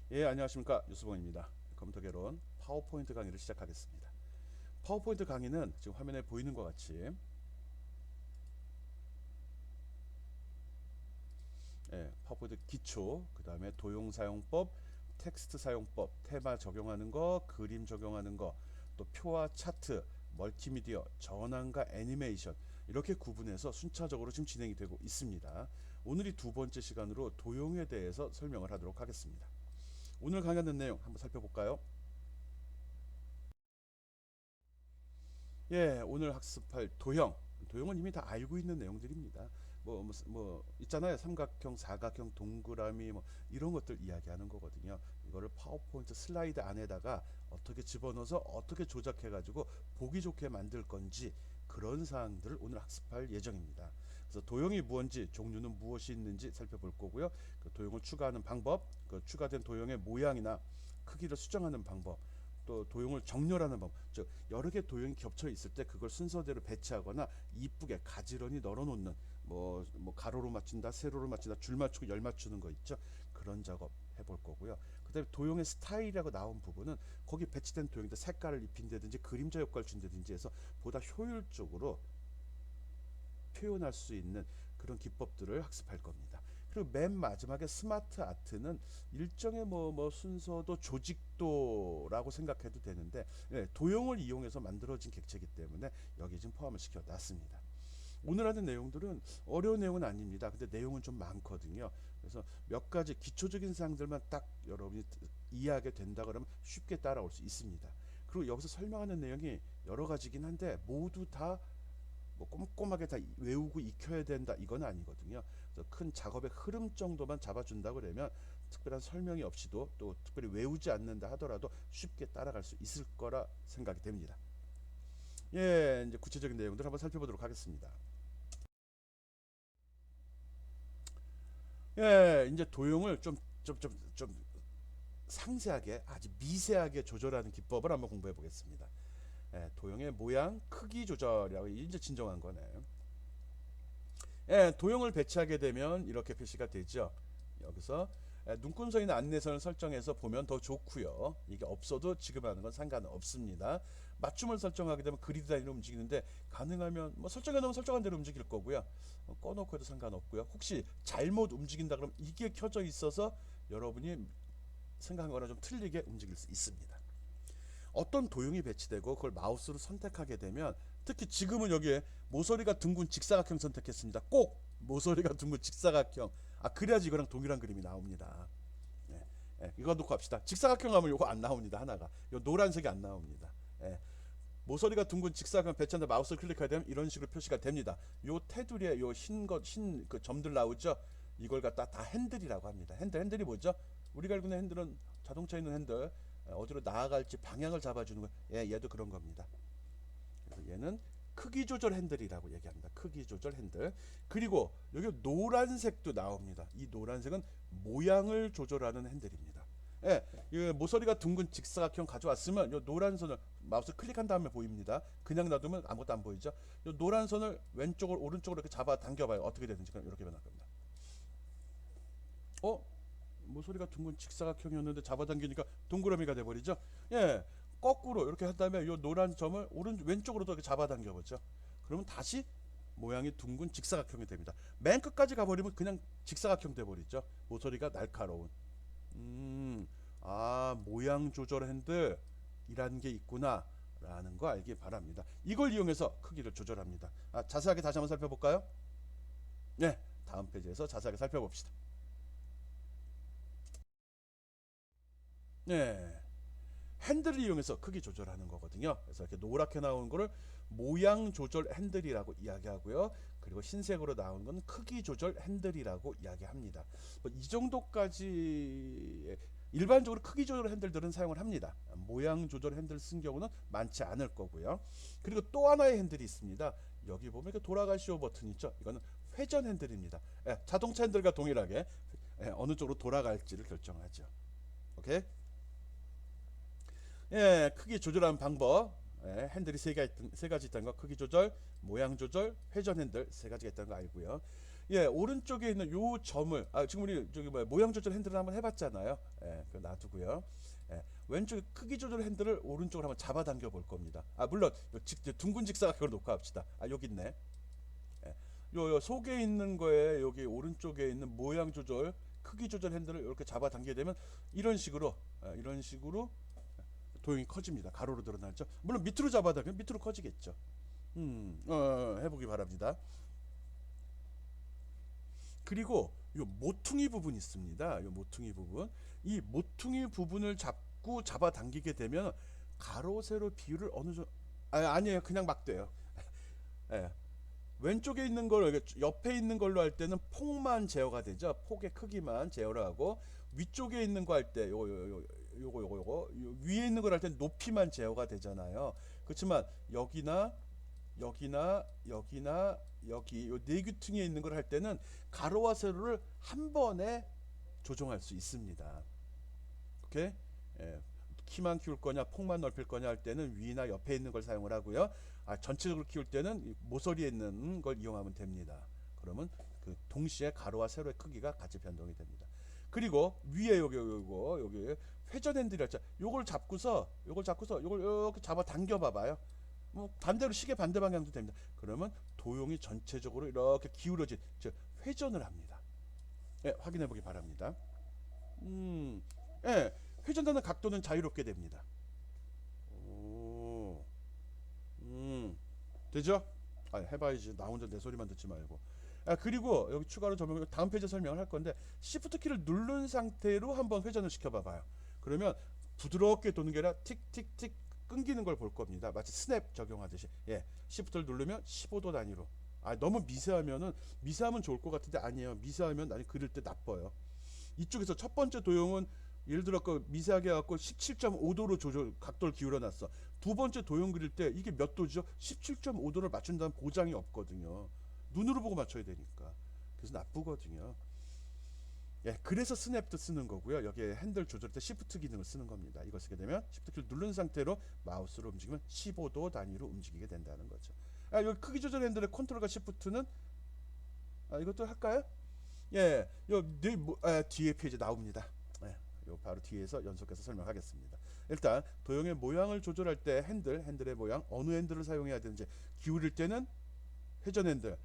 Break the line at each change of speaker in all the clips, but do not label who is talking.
예, 안녕하십니까. 유수봉입니다. 컴퓨터 개론 파워포인트 강의를 시작하겠습니다. 파워포인트 강의는 지금 화면에 보이는 것 같이 파워포인트 기초, 그 다음에 도용 사용법, 텍스트 사용법, 테마 적용하는 거, 그림 적용하는 거, 또 표와 차트, 멀티미디어, 전환과 애니메이션 이렇게 구분해서 순차적으로 지금 진행이 되고 있습니다. 오늘이 두 번째 시간으로 도용에 대해서 설명을 하도록 하겠습니다. 오늘 강의하는 내용 한번 살펴볼까요? 예, 오늘 학습할 도형. 도형은 이미 다 알고 있는 내용들입니다. 있잖아요. 삼각형, 사각형, 동그라미 뭐 이런 것들 이야기하는 거거든요. 이거를 파워포인트 슬라이드 안에다가 어떻게 집어넣어서 어떻게 조작해 가지고 보기 좋게 만들 건지 그런 사항들을 오늘 학습할 예정입니다. 그래서 도형이 무엇인지, 종류는 무엇이 있는지 살펴볼 거고요. 그 도형을 추가하는 방법, 그 추가된 도형의 모양이나 크기를 수정하는 방법, 또 도형을 정렬하는 방법, 즉 여러 개 도형이 겹쳐 있을 때 그걸 순서대로 배치하거나 이쁘게 가지런히 널어놓는 뭐 가로로 맞춘다, 세로로 맞춘다, 줄 맞추고 열 맞추는 거 있죠. 그런 작업 해볼 거고요. 그다음에 도형의 스타일이라고 나온 부분은 거기 배치된 도형들 색깔을 입힌다든지 그림자 효과를 준다든지 해서 보다 효율적으로 표현할 수 있는 그런 기법들을 학습할 겁니다. 그리고 맨 마지막에 스마트 아트는 일정의 순서도 조직도라고 생각해도 되는데, 도형을 이용해서 만들어진 객체이기 때문에 여기 지금 포함을 시켜 놨습니다. 오늘 하는 내용들은 어려운 내용은 아닙니다. 근데 내용은 좀 많거든요. 그래서 몇 가지 기초적인 사항들만 딱 여러분이 이해하게 된다 그러면 쉽게 따라올 수 있습니다. 그리고 여기서 설명하는 내용이 여러 가지긴 한데 모두 다 꼼꼼하게 다 외우고 익혀야 된다 이건 아니거든요. 그래서 큰 작업의 흐름 정도만 잡아준다 그러면 특별한 설명이 없이도 또 특별히 외우지 않는다 하더라도 쉽게 따라갈 수 있을 거라 생각이 됩니다. 예, 이제 구체적인 내용들 한번 살펴보도록 하겠습니다. 예, 이제 도형을 좀 상세하게 아주 미세하게 조절하는 기법을 한번 공부해 보겠습니다. 예, 도형의 모양, 크기 조절이라고 이제 진정한 거네. 예, 도형을 배치하게 되면 이렇게 표시가 되죠. 여기서 눈금선이나 안내선을 설정해서 보면 더 좋고요. 이게 없어도 지금 하는 건 상관은 없습니다. 맞춤을 설정하게 되면 그리드 단위로 움직이는데 가능하면 설정해 놓으면 설정한 대로 움직일 거고요. 꺼놓고 해도 상관없고요. 혹시 잘못 움직인다 그러면 이게 켜져 있어서 여러분이 생각한 거랑 좀 틀리게 움직일 수 있습니다. 어떤 도형이 배치되고 그걸 마우스로 선택하게 되면 특히 지금은 여기에 모서리가 둥근 직사각형 선택했습니다. 꼭 모서리가 둥근 직사각형. 그래야지 이거랑 동일한 그림이 나옵니다. 예, 이거 놓고 합시다. 직사각형 하면 이거 안 나옵니다. 하나가. 요 노란색이 안 나옵니다. 예, 모서리가 둥근 직사각형 배치한다 마우스를 클릭하게 되면 이런 식으로 표시가 됩니다. 요 테두리에 요 흰 그 점들 나오죠. 이걸 갖다 다 핸들이라고 합니다. 핸들이 뭐죠? 우리가 알고 있는 핸들은 자동차에 있는 핸들, 어디로 나아갈지 방향을 잡아주는 거. 예, 얘도 그런 겁니다. 그래서 얘는 크기 조절 핸들이라고 얘기합니다. 크기 조절 핸들. 그리고 여기 노란색도 나옵니다. 이 노란색은 모양을 조절하는 핸들입니다. 예, 이 모서리가 둥근 직사각형 가져왔으면 이 노란 선을 마우스 클릭한 다음에 보입니다. 그냥 놔두면 아무것도 안 보이죠. 이 노란 선을 왼쪽으로 오른쪽으로 이렇게 잡아 당겨봐요. 어떻게 되는지. 그럼 이렇게 변할 겁니다. 어? 모서리가 둥근 직사각형이었는데 잡아당기니까 동그라미가 돼버리죠. 예, 거꾸로 이렇게 한 다음에 이 노란 점을 왼쪽으로 또 이렇게 잡아당겨 보죠. 그러면 다시 모양이 둥근 직사각형이 됩니다. 맨 끝까지 가버리면 그냥 직사각형 돼버리죠. 모서리가 날카로운. 음, 모양 조절 핸들이라는 게 있구나 라는 거 알기 바랍니다. 이걸 이용해서 크기를 조절합니다. 자세하게 다시 한번 살펴볼까요? 네, 다음 페이지에서 자세하게 살펴봅시다. 네, 핸들을 이용해서 크기 조절하는 거거든요. 그래서 이렇게 노랗게 나오는 거를 모양 조절 핸들이라고 이야기하고요. 그리고 흰색으로 나오는 건 크기 조절 핸들이라고 이야기합니다. 이 정도까지 일반적으로 크기 조절 핸들들은 사용을 합니다. 모양 조절 핸들 쓴 경우는 많지 않을 거고요. 그리고 또 하나의 핸들이 있습니다. 여기 보면 이렇게 돌아갈 쇼 버튼 있죠. 이거는 회전 핸들입니다. 자동차 핸들과 동일하게 어느 쪽으로 돌아갈지를 결정하죠. 오케이? 예, 크기 조절하는 방법. 핸들이 세 가지 있다는 거. 크기 조절, 모양 조절, 회전 핸들 세 가지가 있다는 거 알고요. 예, 오른쪽에 있는 요 점을 지금 우리 저기 뭐야 모양 조절 핸들을 한번 해봤잖아요. 예, 그 놔두고요. 예, 왼쪽 크기 조절 핸들을 오른쪽으로 한번 잡아당겨 볼 겁니다. 물론 둥근 직사각형으로 놓고 합시다. 여기 있네. 예, 요 속에 있는 거에 여기 오른쪽에 있는 모양 조절 크기 조절 핸들을 이렇게 잡아당기게 되면 이런 식으로 도형이 커집니다. 가로로 드러나죠. 물론 밑으로 잡아당기면 밑으로 커지겠죠. 해보기 바랍니다. 그리고 요 모퉁이 부분 있습니다. 요 모퉁이 부분. 이 모퉁이 부분을 잡고 잡아당기게 되면 가로 세로 비율을 어느 정도 아니에요. 그냥 막 돼요. 예. 왼쪽에 있는 걸 옆에 있는 걸로 할 때는 폭만 제어가 되죠. 폭의 크기만 제어를 하고 위쪽에 있는 거 할 때 요거 위에 있는 걸 할 때는 높이만 제어가 되잖아요. 그렇지만 여기나 여기 요 네 귀퉁이에 있는 걸 할 때는 가로와 세로를 한 번에 조정할 수 있습니다. 오케이? 예. 키만 키울 거냐 폭만 넓힐 거냐 할 때는 위나 옆에 있는 걸 사용을 하고요. 전체적으로 키울 때는 모서리에 있는 걸 이용하면 됩니다. 그러면 그 동시에 가로와 세로의 크기가 같이 변동이 됩니다. 그리고 위에 여기 회전 핸들이 있죠. 요걸 잡고서 요걸 이렇게 잡아 당겨 봐봐요. 뭐 반대로 시계 반대 방향도 됩니다. 그러면 도형이 전체적으로 이렇게 기울어진 즉 회전을 합니다. 예, 확인해 보기 바랍니다. 예, 회전되는 각도는 자유롭게 됩니다. 오, 되죠? 해봐야지. 나 혼자 내 소리만 듣지 말고. 그리고 여기 추가로 다음 페이지에 설명을 할 건데 Shift 키를 누른 상태로 한번 회전을 시켜봐봐요. 그러면 부드럽게 도는 게 아니라 틱틱틱 끊기는 걸 볼 겁니다. 마치 스냅 적용하듯이. 예, Shift를 누르면 15도 단위로. 너무 미세하면 좋을 것 같은데 아니에요. 미세하면 나중에 그릴 때 나빠요. 이쪽에서 첫 번째 도형은 예를 들어 미세하게 해갖고 17.5도로 각도를 기울여 놨어. 두 번째 도형 그릴 때 이게 몇 도죠? 17.5도를 맞춘다는 보장이 없거든요. 눈으로 보고 맞춰야 되니까. 그래서 나쁘거든요. 예, 그래서 스냅도 쓰는 거고요. 여기에 핸들 조절할 때 시프트 기능을 쓰는 겁니다. 이걸 쓰게 되면 시프트 키를 누른 상태로 마우스로 움직이면 15도 단위로 움직이게 된다는 거죠. 여기 크기 조절 핸들의 컨트롤과 시프트는 이것도 할까요? 예, 뒤에 페이지 나옵니다. 예, 요 바로 뒤에서 연속해서 설명하겠습니다. 일단 도형의 모양을 조절할 때 핸들의 모양 어느 핸들을 사용해야 되는지 기울일 때는 회전 핸들,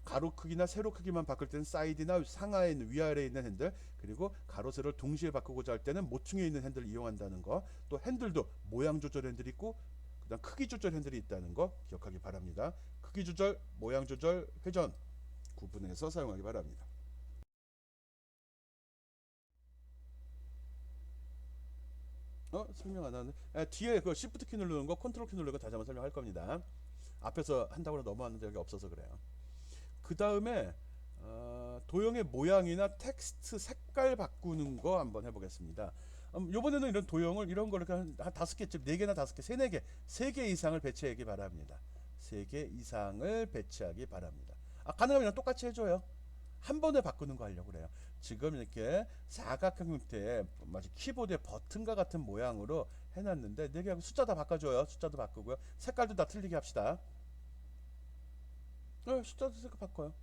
가로 크기나 세로 크기만 바꿀 때는 사이드나 상하에 있는 위아래에 있는 핸들, 그리고 가로 세로를 동시에 바꾸고자 할 때는 모퉁이에 있는 핸들을 이용한다는 거. 또 핸들도 모양 조절 핸들이 있고 그다음 크기 조절 핸들이 있다는 거 기억하기 바랍니다. 크기 조절, 모양 조절, 회전 구분해서 사용하기 바랍니다. 설명 안 하네. 뒤에 그 Shift 키 누르는 거, 컨트롤 키 누르는 거 다시 한번 설명할 겁니다. 앞에서 한다고 넘어왔는데 여기 없어서 그래요. 그 다음에 도형의 모양이나 텍스트 색깔 바꾸는 거 한번 해보겠습니다. 요번에는 이런 도형을 이런 걸 한 5개쯤 4개나 5개, 4개, 3개 이상을 배치하기 바랍니다. 3개 이상을 배치하기 바랍니다. 가능하면 똑같이 해줘요. 한 번에 바꾸는 거 하려고 그래요. 지금 이렇게 사각형 형태의 마치 키보드의 버튼과 같은 모양으로 해놨는데 4개하고 숫자 다 바꿔줘요. 숫자도 바꾸고요. 색깔도 다 틀리게 합시다. 숫자도 색깔 바꿔요.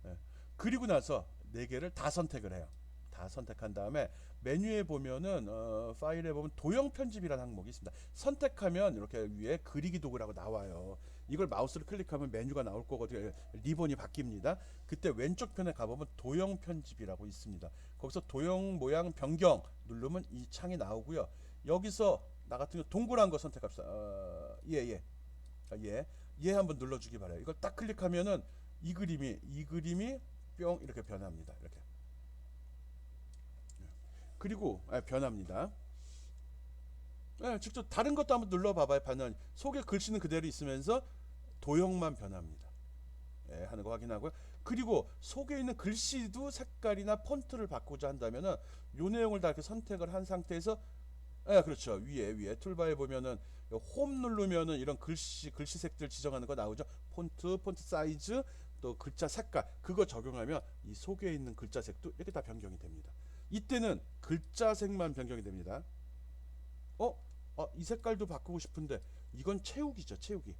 예. 그리고 나서 4개를 다 선택을 해요. 다 선택한 다음에 메뉴에 보면은 파일에 보면 도형 편집이라는 항목이 있습니다. 선택하면 이렇게 위에 그리기 도구라고 나와요. 이걸 마우스로 클릭하면 메뉴가 나올 거거든요. 리본이 바뀝니다. 그때 왼쪽 편에 가보면 도형 편집이라고 있습니다. 거기서 도형 모양 변경 누르면 이 창이 나오고요. 여기서 나 같은 경우 동그란 거 선택합시다. 얘 한번 눌러주기 바래요. 이걸 딱 클릭하면은 이 그림이 뿅 이렇게 변합니다. 이렇게. 그리고 변합니다. 직접 다른 것도 한번 눌러봐봐요. 반응. 속에 글씨는 그대로 있으면서 도형만 변합니다. 하는 거 확인하고요. 그리고 속에 있는 글씨도 색깔이나 폰트를 바꾸자 한다면은 요 내용을 다 이렇게 선택을 한 상태에서 그렇죠. 위에 툴바에 보면은 홈 누르면은 이런 글씨색들 지정하는 거 나오죠. 폰트 사이즈, 또 글자 색깔 그거 적용하면 이 속에 있는 글자색도 이렇게 다 변경이 됩니다. 이때는 글자색만 변경이 됩니다. 이 색깔도 바꾸고 싶은데 이건 채우기죠. 채우기.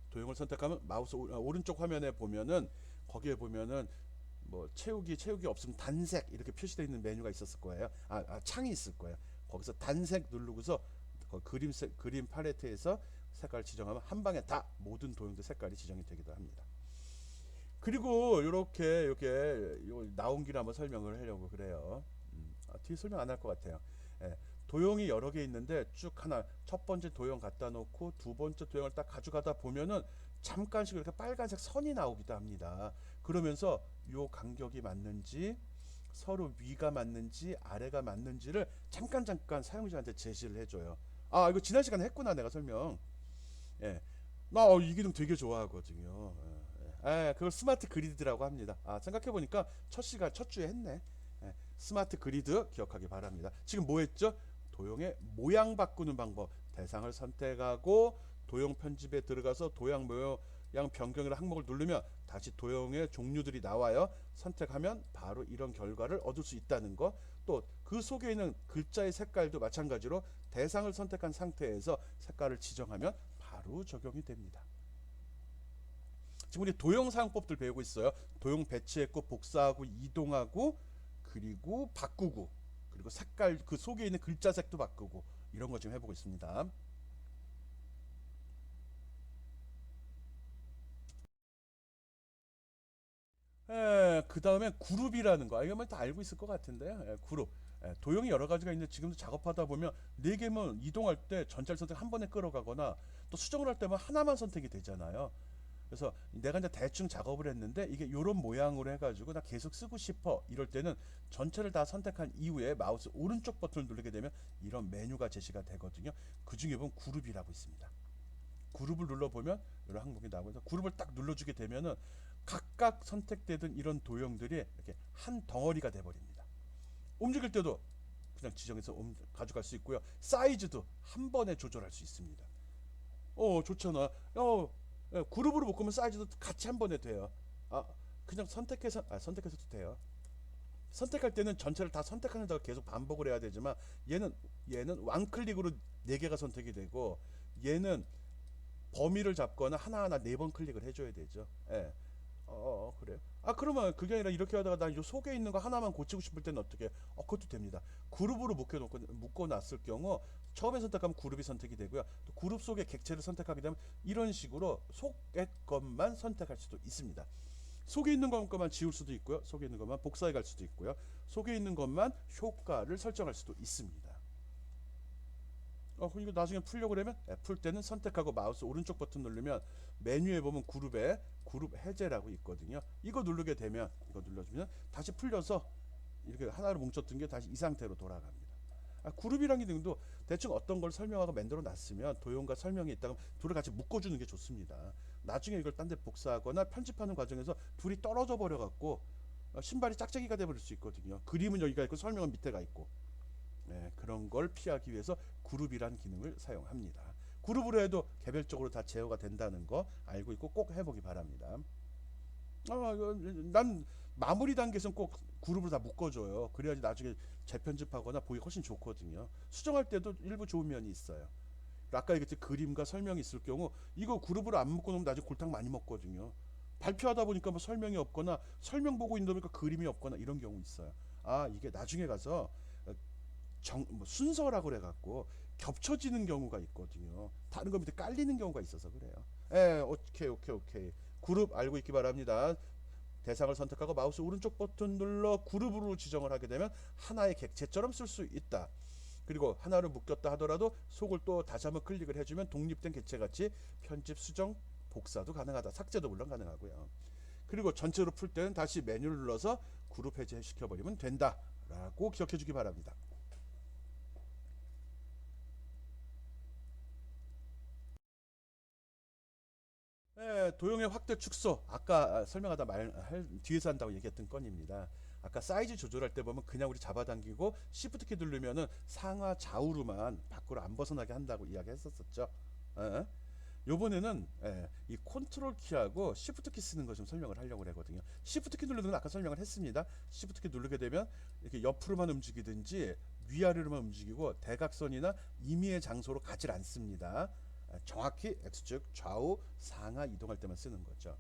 도형을 선택하면 마우스 오른쪽 화면에 보면은 거기에 보면은 뭐 채우기 없으면 단색 이렇게 표시되어 있는 메뉴가 있었을 거예요. 창이 있을 거예요. 거기서 단색 누르고서 그림 팔레트에서 색깔 지정하면 한 방에 다 모든 도형들 색깔이 지정이 되기도 합니다. 그리고 이렇게 나온 길을 한번 설명을 하려고 그래요. 뒤에 설명 안 할 것 같아요. 예, 도형이 여러 개 있는데 쭉 하나 첫 번째 도형 갖다 놓고 두 번째 도형을 딱 가져가다 보면은 잠깐씩 이렇게 빨간색 선이 나오기도 합니다. 그러면서 요 간격이 맞는지 서로 위가 맞는지 아래가 맞는지를 잠깐 사용자한테 제시를 해줘요. 이거 지난 시간에 했구나 내가 설명. 예, 나 이 기능 되게 좋아하거든요. 그걸 스마트 그리드라고 합니다. 생각해보니까 첫 주에 했네. 스마트 그리드 기억하기 바랍니다. 지금 뭐 했죠? 도형의 모양 바꾸는 방법. 대상을 선택하고 도형 편집에 들어가서 도형 모양 변경이라는 항목을 누르면 다시 도형의 종류들이 나와요. 선택하면 바로 이런 결과를 얻을 수 있다는 거. 또 그 속에 있는 글자의 색깔도 마찬가지로 대상을 선택한 상태에서 색깔을 지정하면 바로 적용이 됩니다. 지금 우리 도형 사용법들 배우고 있어요. 도형 배치했고 복사하고 이동하고 그리고 바꾸고 그리고 색깔 그 속에 있는 글자 색도 바꾸고 이런 거 지금 해보고 있습니다. 그 다음에 그룹이라는 거. 이거 다 알고 있을 것 같은데요. 그룹. 도형이 여러 가지가 있는데 지금도 작업하다 보면 네 개면 이동할 때 전체를 선택 한 번에 끌어가거나 또 수정을 할 때만 하나만 선택이 되잖아요. 그래서 내가 이제 대충 작업을 했는데 이게 이런 모양으로 해가지고 나 계속 쓰고 싶어 이럴 때는 전체를 다 선택한 이후에 마우스 오른쪽 버튼을 누르게 되면 이런 메뉴가 제시가 되거든요. 그 중에 보면 그룹이라고 있습니다. 그룹을 눌러보면 이런 항목이 나오면서 그룹을 딱 눌러주게 되면은 각각 선택되던 이런 도형들이 이렇게 한 덩어리가 돼버립니다. 움직일 때도 그냥 지정해서 가져갈 수 있고요. 사이즈도 한 번에 조절할 수 있습니다. 좋잖아. 그룹으로 묶으면 사이즈도 같이 한 번에 돼요. 그냥 선택해서도 돼요. 선택할 때는 전체를 다 선택하는 데 계속 반복을 해야 되지만 얘는 완클릭으로 네 개가 선택이 되고 얘는 범위를 잡거나 하나하나 네 번 클릭을 해줘야 되죠. 예. 그래요. 그러면 그게 아니라 이렇게 하다가 난 이 속에 있는 거 하나만 고치고 싶을 때는 어떻게? 그것도 됩니다. 그룹으로 묶어놨을 경우 처음에 선택하면 그룹이 선택이 되고요. 또 그룹 속의 객체를 선택하게 되면 이런 식으로 속의 것만 선택할 수도 있습니다. 속에 있는 것만 지울 수도 있고요. 속에 있는 것만 복사해 갈 수도 있고요. 속에 있는 것만 효과를 설정할 수도 있습니다. 이거 나중에 풀려고 그러면 풀 때는 선택하고 마우스 오른쪽 버튼 누르면 메뉴에 보면 그룹에 그룹 해제라고 있거든요. 이거 누르게 되면 이거 눌러주면 다시 풀려서 이렇게 하나로 뭉쳤던 게 다시 이 상태로 돌아갑니다. 그룹이란 기능도 대충 어떤 걸 설명하고 만들어 놨으면 도형과 설명이 있다가 둘을 같이 묶어주는 게 좋습니다. 나중에 이걸 딴 데 복사하거나 편집하는 과정에서 둘이 떨어져 버려 갖고 신발이 짝짝이가 돼버릴 수 있거든요. 그림은 여기가 있고 설명은 밑에가 있고 그런 걸 피하기 위해서 그룹이란 기능을 사용합니다. 그룹으로 해도 개별적으로 다 제어가 된다는 거 알고 있고 꼭 해보기 바랍니다. 난 마무리 단계에서는 꼭 그룹을 다 묶어줘요. 그래야지 나중에 재편집하거나 보기 훨씬 좋거든요. 수정할 때도 일부 좋은 면이 있어요. 아까 얘기했듯이 그림과 설명이 있을 경우 이거 그룹으로 안 묶어놓으면 나중에 골탕 많이 먹거든요. 발표하다 보니까 뭐 설명이 없거나 설명 보고 있는 보니까 그림이 없거나 이런 경우 있어요. 이게 나중에 가서 순서라고 그래갖고 겹쳐지는 경우가 있거든요. 다른 거 밑에 깔리는 경우가 있어서 그래요. 오케이. 그룹 알고 있기 바랍니다. 대상을 선택하고 마우스 오른쪽 버튼 눌러 그룹으로 지정을 하게 되면 하나의 객체처럼 쓸 수 있다. 그리고 하나를 묶였다 하더라도 속을 또 다시 한번 클릭을 해주면 독립된 객체같이 편집, 수정, 복사도 가능하다. 삭제도 물론 가능하고요. 그리고 전체로 풀 때는 다시 메뉴를 눌러서 그룹 해제시켜버리면 된다 라고 기억해 주기 바랍니다. 도형의 확대 축소 아까 설명하다 뒤에서 한다고 얘기했던 건입니다. 아까 사이즈 조절할 때 보면 그냥 우리 잡아당기고 Shift 키 누르면은 상하 좌우로만 밖으로 안 벗어나게 한다고 이야기했었죠. 예. 요번에는 이 컨트롤 키하고 Shift 키 쓰는 거 좀 설명을 하려고 하거든요. Shift 키 누르는 건 아까 설명을 했습니다. Shift 키 누르게 되면 이렇게 옆으로만 움직이든지 위아래로만 움직이고 대각선이나 임의의 장소로 가질 않습니다. 정확히 X축 좌우 상하 이동할 때만 쓰는 거죠.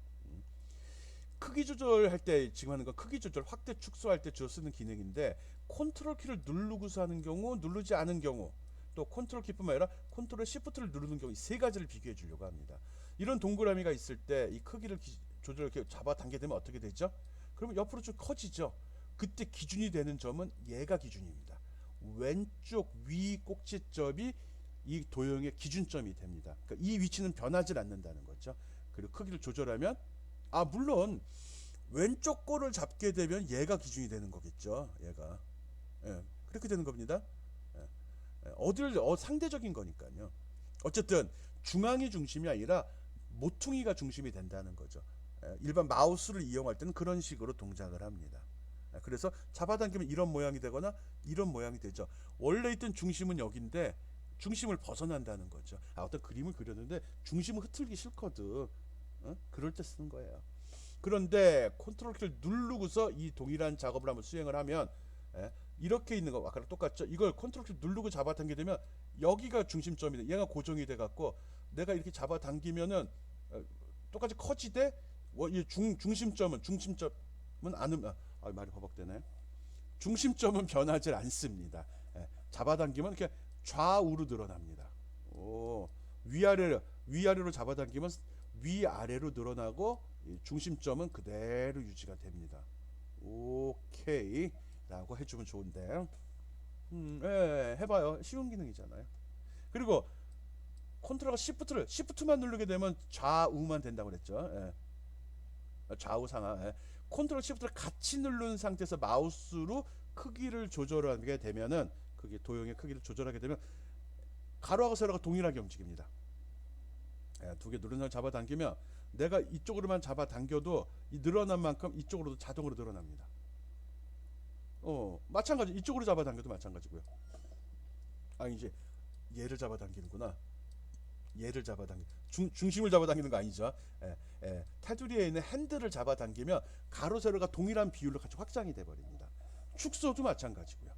크기 조절할 때 지금 하는 건 크기 조절, 확대, 축소할 때 주로 쓰는 기능인데 컨트롤 키를 누르고서 하는 경우, 누르지 않은 경우, 또 컨트롤 키뿐만 아니라 컨트롤 시프트를 누르는 경우 이 세 가지를 비교해 주려고 합니다. 이런 동그라미가 있을 때 이 크기를 조절 이렇게 잡아당기게 되면 어떻게 되죠? 그러면 옆으로 쭉 커지죠. 그때 기준이 되는 점은 얘가 기준입니다. 왼쪽 위 꼭지점이 이 도형의 기준점이 됩니다. 그러니까 이 위치는 변하지 않는다는 거죠. 그리고 크기를 조절하면 물론 왼쪽 거를 잡게 되면 얘가 기준이 되는 거겠죠. 얘가 그렇게 되는 겁니다. 어디를 상대적인 거니까요. 어쨌든 중앙이 중심이 아니라 모퉁이가 중심이 된다는 거죠. 일반 마우스를 이용할 때는 그런 식으로 동작을 합니다. 그래서 잡아당기면 이런 모양이 되거나 이런 모양이 되죠. 원래 있던 중심은 여기인데 중심을 벗어난다는 거죠. 어떤 그림을 그렸는데 중심을 흐트리기 싫거든. 그럴 때 쓰는 거예요. 그런데 컨트롤 키를 누르고서 이 동일한 작업을 한번 수행을 하면 이렇게 있는 거 아까랑 똑같죠. 이걸 컨트롤 키를 누르고 잡아당기게 되면 여기가 중심점이 돼. 얘가 고정이 돼 갖고 내가 이렇게 잡아당기면은 똑같이 커지되 이 중심점은 안 말이 버벅대네. 중심점은 변하지 않습니다. 잡아당기면 이렇게 좌우로 늘어납니다. 위아래로 잡아당기면 위아래로 늘어나고 중심점은 그대로 유지가 됩니다. 오케이 라고 해주면 좋은데 해봐요. 쉬운 기능이잖아요. 그리고 컨트롤과 시프트만 누르게 되면 좌우만 된다고 그랬죠. 좌우 상하. 컨트롤 시프트를 같이 누른 상태에서 마우스로 크기를 조절하게 되면은 그게 도형의 크기를 조절하게 되면 가로하고 세로가 동일하게 움직입니다. 두 개 누른 상태 잡아당기면 내가 이쪽으로만 잡아당겨도 이 늘어난 만큼 이쪽으로도 자동으로 늘어납니다. 마찬가지 이쪽으로 잡아당겨도 마찬가지고요. 이제 얘를 잡아당기는구나. 얘를 잡아당기 중심을 잡아당기는 거 아니죠. 테두리에 있는 핸들을 잡아당기면 가로 세로가 동일한 비율로 같이 확장이 돼 버립니다. 축소도 마찬가지고요.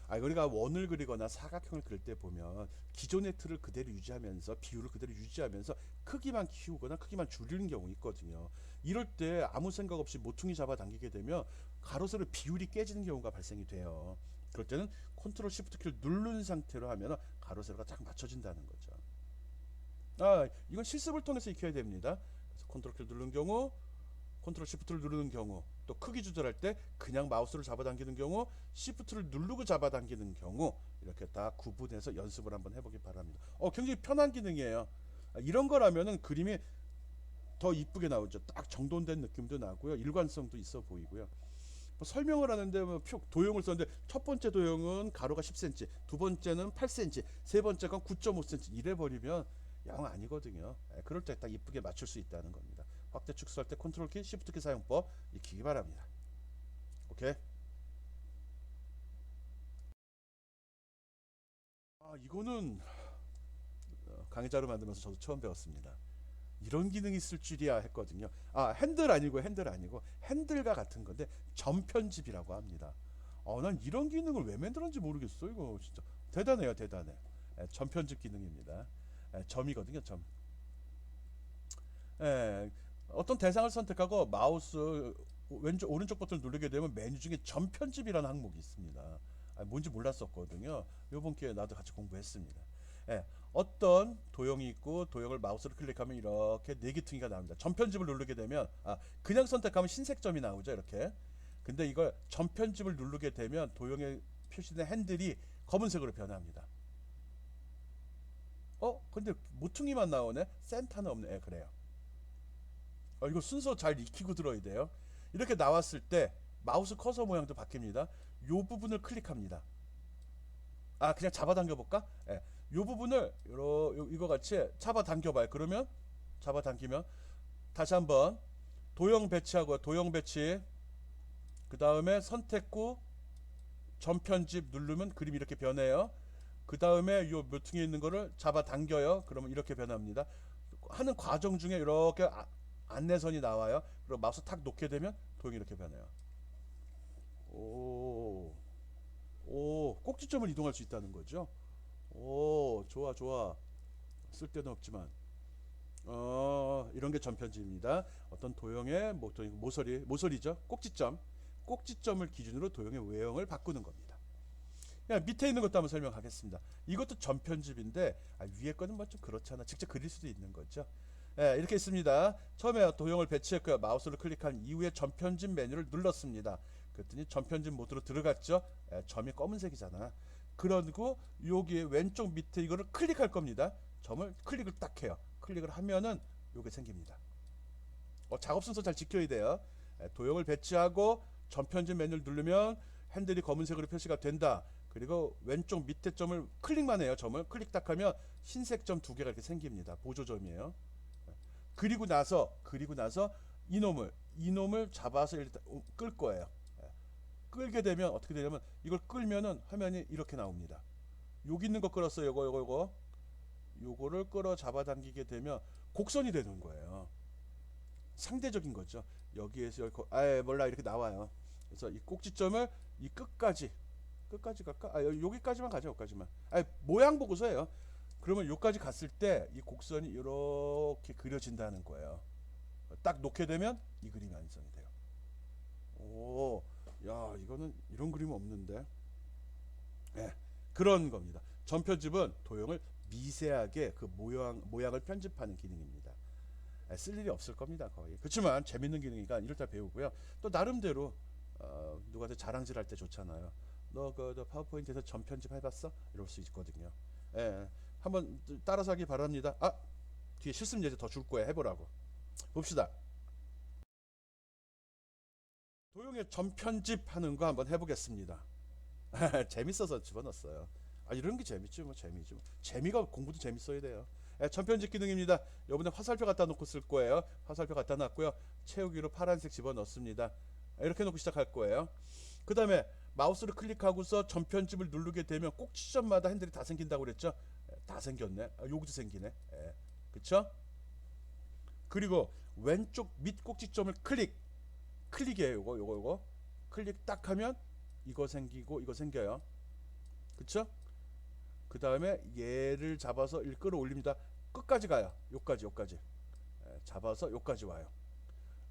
우리가 원을 그리거나 사각형을 그릴 때 보면 기존의 틀을 그대로 유지하면서 비율을 그대로 유지하면서 크기만 키우거나 크기만 줄이는 경우 있거든요. 이럴 때 아무 생각 없이 모퉁이 잡아당기게 되면 가로 세로 비율이 깨지는 경우가 발생이 돼요. 그럴 때는 컨트롤 시프트 키를 누른 상태로 하면 가로 세로가 딱 맞춰진다는 거죠. 이건 실습을 통해서 익혀야 됩니다. 그래서 컨트롤 키를 누르는 경우, 컨트롤 시프트를 누르는 경우, 또 크기 조절할 때 그냥 마우스를 잡아당기는 경우, 시프트를 누르고 잡아당기는 경우 이렇게 다 구분해서 연습을 한번 해보기 바랍니다. 굉장히 편한 기능이에요. 이런 거라면은 그림이 더 이쁘게 나오죠. 딱 정돈된 느낌도 나고요. 일관성도 있어 보이고요. 설명을 하는데 도형을 썼는데 첫 번째 도형은 가로가 10cm, 두 번째는 8cm, 세 번째가 9.5cm 이래 버리면 영 아니거든요. 그럴 때 딱 이쁘게 맞출 수 있다는 겁니다. 확대 축소할 때 컨트롤 키, 시프트 키 사용법 익히기 바랍니다. 오케이. 이거는 강의자로 만들면서 저도 처음 배웠습니다. 이런 기능이 있을 줄이야 했거든요. 핸들 아니고 핸들과 같은 건데 점편집이라고 합니다. 난 이런 기능을 왜 만들었는지 모르겠어. 이거 진짜 대단해요, 대단해. 점편집 기능입니다. 점이거든요, 점. 어떤 대상을 선택하고 마우스 왼쪽 오른쪽 버튼을 누르게 되면 메뉴 중에 점편집이라는 항목이 있습니다. 뭔지 몰랐었거든요. 이번 기회에 나도 같이 공부했습니다. 어떤 도형이 있고 도형을 마우스로 클릭하면 이렇게 네개퉁이가 나옵니다. 점편집을 누르게 되면 그냥 선택하면 흰색 점이 나오죠. 이렇게. 근데 이걸 점편집을 누르게 되면 도형에 표시된 핸들이 검은색으로 변합니다. 근데 모퉁이만 나오네? 센터는 없네. 그래요. 이거 순서 잘 익히고 들어야 돼요. 이렇게 나왔을 때 마우스 커서 모양도 바뀝니다. 요 부분을 클릭합니다. 그냥 잡아당겨 볼까? 요 부분을 이거 같이 잡아당겨 봐요. 그러면 잡아당기면 다시 한번 도형 배치하고 도형 배치 그 다음에 선택구 전편집 누르면 그림이 이렇게 변해요. 그 다음에 요 모퉁이에 있는 거를 잡아당겨요. 그러면 이렇게 변합니다. 하는 과정 중에 이렇게 안내선이 나와요. 그리고 마우스 탁 놓게 되면 도형이 이렇게 변해요. 꼭지점을 이동할 수 있다는 거죠. 좋아. 쓸데는 없지만. 이런 게 전편집입니다. 어떤 도형의 모서리죠. 꼭지점을 기준으로 도형의 외형을 바꾸는 겁니다. 그냥 밑에 있는 것도 한번 설명하겠습니다. 이것도 전편집인데 위에 거는 뭐 좀 그렇잖아. 직접 그릴 수도 있는 거죠. 예, 이렇게 있습니다. 처음에 도형을 배치했고요. 마우스를 클릭한 이후에 전편집 메뉴를 눌렀습니다. 그랬더니 전편집 모드로 들어갔죠. 예, 점이 검은색이잖아. 그리고 여기 왼쪽 밑에 이거를 클릭할 겁니다. 점을 클릭을 딱 해요. 클릭을 하면은 요게 생깁니다. 작업 순서 잘 지켜야 돼요. 예, 도형을 배치하고 전편집 메뉴를 누르면 핸들이 검은색으로 표시가 된다. 그리고 왼쪽 밑에 점을 클릭만 해요. 점을 클릭 딱 하면 흰색 점 두 개가 이렇게 생깁니다. 보조점이에요. 그리고 나서 이놈을 잡아서 일단 끌 거예요. 예. 끌게 되면 어떻게 되냐면 이걸 끌면은 화면이 이렇게 나옵니다. 여기 있는 거 끌었어요. 요거를 끌어 잡아당기게 되면 곡선이 되는 거예요. 상대적인 거죠. 여기에서 몰라 이렇게 나와요. 그래서 이 꼭지점을 이 끝까지 갈까? 여기까지만 가죠. 여기까지만. 모양 보고서 해요. 그러면 여기까지 갔을 때 이 곡선이 이렇게 그려진다는 거예요. 딱 놓게 되면 이 그림이 완성이 돼요. 오, 야, 이거는 이런 그림 없는데. 네, 그런 겁니다. 전편집은 도형을 미세하게 그 모양을 편집하는 기능입니다. 쓸 일이 없을 겁니다, 거의. 그렇지만 재밌는 기능이니까 이럴 때 배우고요. 또 나름대로 누구한테 자랑질할 때 좋잖아요. 너 파워포인트에서 전편집 해봤어? 이럴 수 있거든요. 예, 한번 따라서 하기 바랍니다. 뒤에 실습 예제 더 줄 거야. 해보라고. 봅시다. 도형의 전편집하는 거 한번 해보겠습니다. 재밌어서 집어넣었어요. 이런 게 재밌지 뭐. 재미가 공부도 재밌어야 돼요. 전편집 기능입니다. 요번에 화살표 갖다 놓고 쓸 거예요. 화살표 갖다 놨고요. 채우기로 파란색 집어넣습니다. 이렇게 놓고 시작할 거예요. 그 다음에 마우스를 클릭하고서 전편집을 누르게 되면 꼭지점마다 핸들이 다 생긴다고 그랬죠. 다 생겼네. 여기도 생기네. 그쵸? 그리고 왼쪽 밑 꼭지점을 클릭이에요. 요거 클릭 딱 하면 이거 생기고 이거 생겨요. 그쵸? 그 다음에 얘를 잡아서 일 끌어올립니다. 끝까지 가요. 요까지 잡아서 요까지 와요.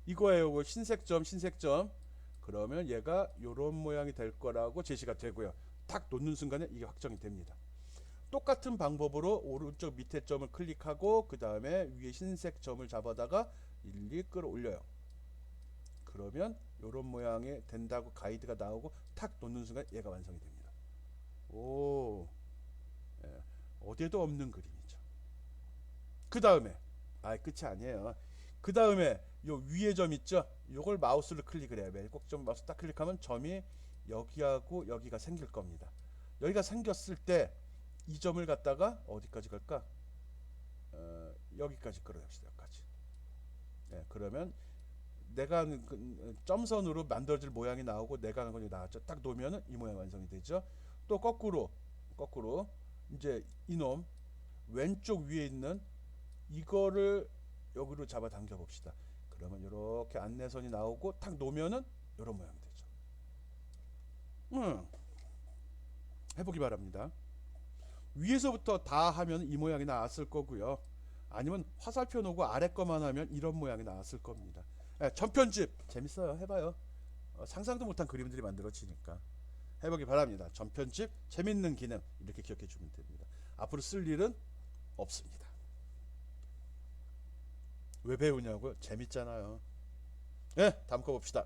이거예요. 흰색 점. 그러면 얘가 요런 모양이 될 거라고 제시가 되고요. 탁 놓는 순간에 이게 확정이 됩니다. 똑같은 방법으로 오른쪽 밑에 점을 클릭하고 그 다음에 위에 흰색 점을 잡아다가 일일이 끌어올려요. 그러면 요런 모양이 된다고 가이드가 나오고 탁 놓는 순간 얘가 완성이 됩니다. 오, 예, 어디에도 없는 그림이죠. 그 다음에 끝이 아니에요. 그 다음에 요 위에 점 있죠? 요걸 마우스를 클릭을 해요. 매일 꼭점 마우스 딱 클릭하면 점이 여기하고 여기가 생길 겁니다. 여기가 생겼을 때 이 점을 갖다가 어디까지 갈까? 여기까지 끌어냅시다. 여기까지. 네, 그러면 내가 점선으로 만들어질 모양이 나오고 내가 하는 건 나왔죠. 딱 놓으면은 이 모양 완성이 되죠. 또 거꾸로 이제 이놈 왼쪽 위에 있는 이거를 여기로 잡아 당겨 봅시다. 그러면 이렇게 안내선이 나오고 탁 놓으면은 이런 모양이 되죠. 해보기 바랍니다. 위에서부터 다 하면 이 모양이 나왔을 거고요. 아니면 화살표 놓고 아래 거만 하면 이런 모양이 나왔을 겁니다. 전편집 재밌어요. 해봐요. 상상도 못한 그림들이 만들어지니까 해보기 바랍니다. 전편집 재밌는 기능 이렇게 기억해 주면 됩니다. 앞으로 쓸 일은 없습니다. 왜 배우냐고요? 재밌잖아요. 다음 거 봅시다.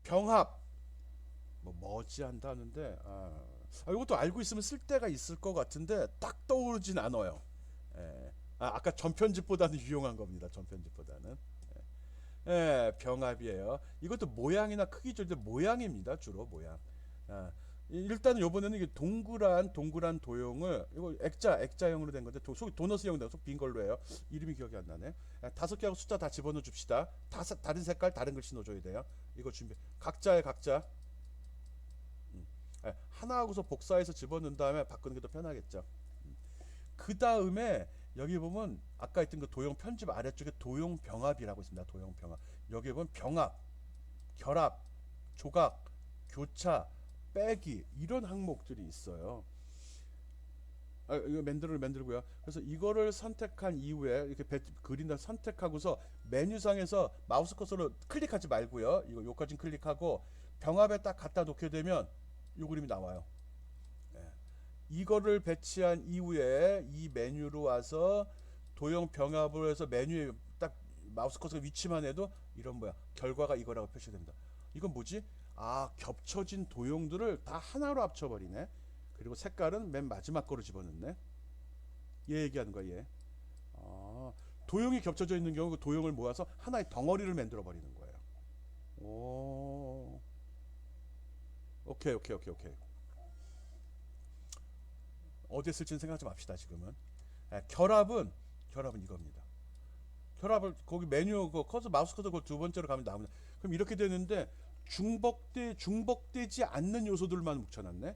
병합 머지한다 하는데 이것도 알고 있으면 쓸 때가 있을 것 같은데 딱 떠오르진 않아요. 아까 전편집보다는 유용한 겁니다. 전편집보다는. 병합이에요. 이것도 모양이나 크기 조절 모양입니다. 주로 모양. 일단 요번에는 이게 동그란 도형을 이거 액자형으로 된 건데 속이 도너스형으로 속 빈 걸로 해요. 이름이 기억이 안 나네. 5개하고 숫자 다 집어넣어 줍시다. 다른 색깔 다른 글씨 넣어줘야 돼요. 이거 준비. 각자 하나하고서 복사해서 집어넣은 다음에 바꾸는 게 더 편하겠죠. 그 다음에 여기 보면 아까 했던 그 도형 편집 아래쪽에 도형 병합이라고 있습니다. 도형 병합. 여기 보면 병합, 결합, 조각, 교차, 빼기 이런 항목들이 있어요. 이거 만들고요. 그래서 이거를 선택한 이후에 이렇게 그린다 선택하고서 메뉴상에서 마우스 커서로 클릭하지 말고요. 이거 요까지 클릭하고 병합에 딱 갖다 놓게 되면 요 그림이 나와요. 예. 이거를 배치한 이후에 이 메뉴로 와서 도형 병합을 해서 메뉴에 딱 마우스 커서 위치만 해도 이런 뭐야 결과가 이거라고 표시됩니다. 이건 뭐지? 아, 겹쳐진 도형들을 다 하나로 합쳐버리네. 그리고 색깔은 맨 마지막 거로 집어넣네. 얘 얘기하는 거야, 얘. 아, 도형이 겹쳐져 있는 경우 그 도형을 모아서 하나의 덩어리를 만들어 버리는 거예요. 오, 오케이. 어디에 쓸지는 생각하지 맙시다, 지금은. 결합은 이겁니다. 결합을 거기 메뉴 그 커서 마우스 커서 그 두 번째로 가면 나옵니다. 그럼 이렇게 되는데 중복되지 않는 요소들만 묻혀놨네.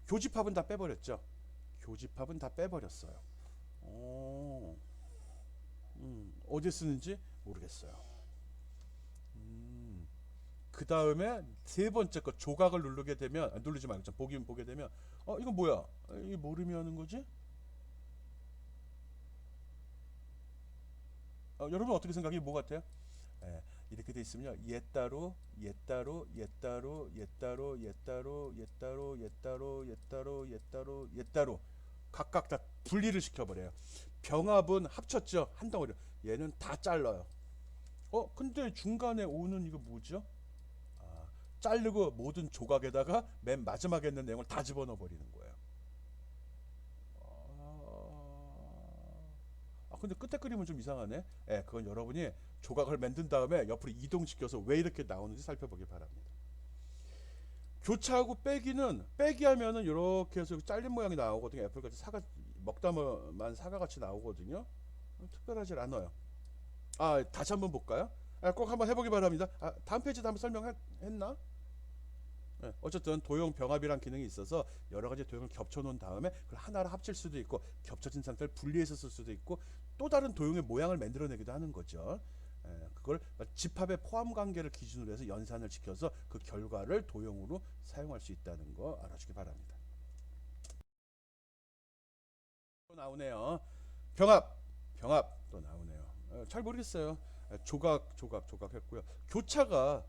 교집합은 다 빼버렸죠. 교집합은 다 빼버렸어요. 오, 어디에 쓰는지 모르겠어요. 그 다음에 세 번째 거 조각을 누르게 되면 누르지 말고 보게 되면 이건 뭐야? 이게 뭘 의미하는 거지? 여러분 어떻게 생각해? 뭐 같아요? 예, 이렇게 돼 있으면요. 옛따로 각각 다 분리를 시켜버려요. 병합은 합쳤죠. 한 덩어리. 얘는 다 잘라요. 근데 중간에 오는 이거 뭐죠? 아, 자르고 모든 조각에다가 맨 마지막에 있는 내용을 다 집어넣어 버리는 거예요. 근데 끝에 그림은 좀 이상하네. 예, 그건 여러분이 조각을 만든 다음에 옆으로 이동시켜서 왜 이렇게 나오는지 살펴보기 바랍니다. 교차하고 빼기 하면은 이렇게 해서 잘린 모양이 나오거든요. 애플같이 먹다만 사과 같이 나오거든요. 특별하지 않아요. 다시 한번 볼까요? 꼭 한번 해보기 바랍니다. 다음 페이지도 한번 설명했나? 예, 어쨌든 도형 병합이란 기능이 있어서 여러 가지 도형을 겹쳐 놓은 다음에 그걸 하나로 합칠 수도 있고 겹쳐진 상태를 분리해서 쓸 수도 있고 또 다른 도형의 모양을 만들어내기도 하는 거죠. 그걸 집합의 포함 관계를 기준으로 해서 연산을 지켜서 그 결과를 도형으로 사용할 수 있다는 거 알아주기 바랍니다. 또 나오네요. 병합 또 나오네요. 잘 모르겠어요. 조각 했고요. 교차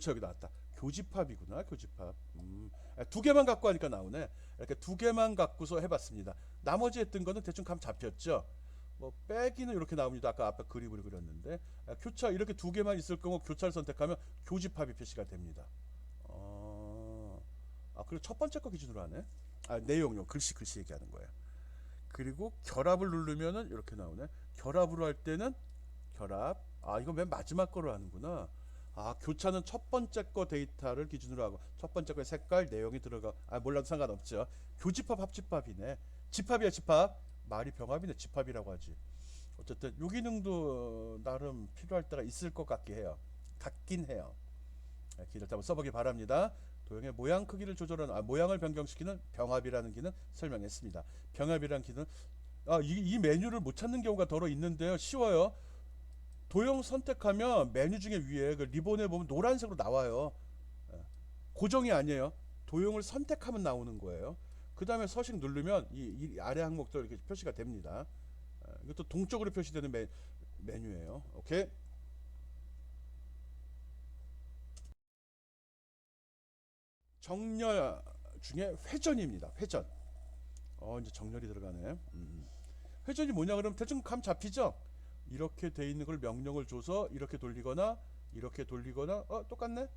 여기 나왔다. 교집합이구나, 교집합. 두 개만 갖고 하니까 나오네. 이렇게 두 개만 갖고서 해봤습니다. 나머지 했던 거는 대충 감 잡혔죠. 뭐 빼기는 이렇게 나옵니다. 아까 앞에 그림을 그렸는데 교차 이렇게 두 개만 있을 경우 교차를 선택하면 교집합이 표시가 됩니다. 그리고 첫 번째 거 기준으로 하네. 내용요, 글씨 얘기하는 거예요. 그리고 결합을 누르면은 이렇게 나오네. 결합으로 할 때는 결합. 이거 맨 마지막 거로 하는구나. 교차는 첫 번째 거 데이터를 기준으로 하고 첫 번째 거의 색깔 내용이 들어가. 몰라도 상관없죠. 교집합 합집합이네. 집합이야, 집합. 말이 병합이네. 집합이라고 하지. 어쨌든 요 기능도 나름 필요할 때가 있을 것 같긴 해요. 기를 한번 써보기 바랍니다. 도형의 모양 크기를 조절하는 모양을 변경시키는 병합이라는 기능 설명했습니다. 병합이라는 기능 이 메뉴를 못 찾는 경우가 더러 있는데요. 쉬워요. 도형 선택하면 메뉴 중에 위에 그 리본에 보면 노란색으로 나와요. 예, 고정이 아니에요. 도형을 선택하면 나오는 거예요. 그 다음에 서식 누르면 이 아래 항목들 이렇게 표시가 됩니다. 이것도 동쪽으로 표시되는 메뉴예요. 오케이. 정렬 중에 회전입니다. 회전. 이제 정렬이 들어가네. 회전이 뭐냐 그러면 대충 감 잡히죠? 이렇게 돼 있는 걸 명령을 줘서 이렇게 돌리거나 똑같네?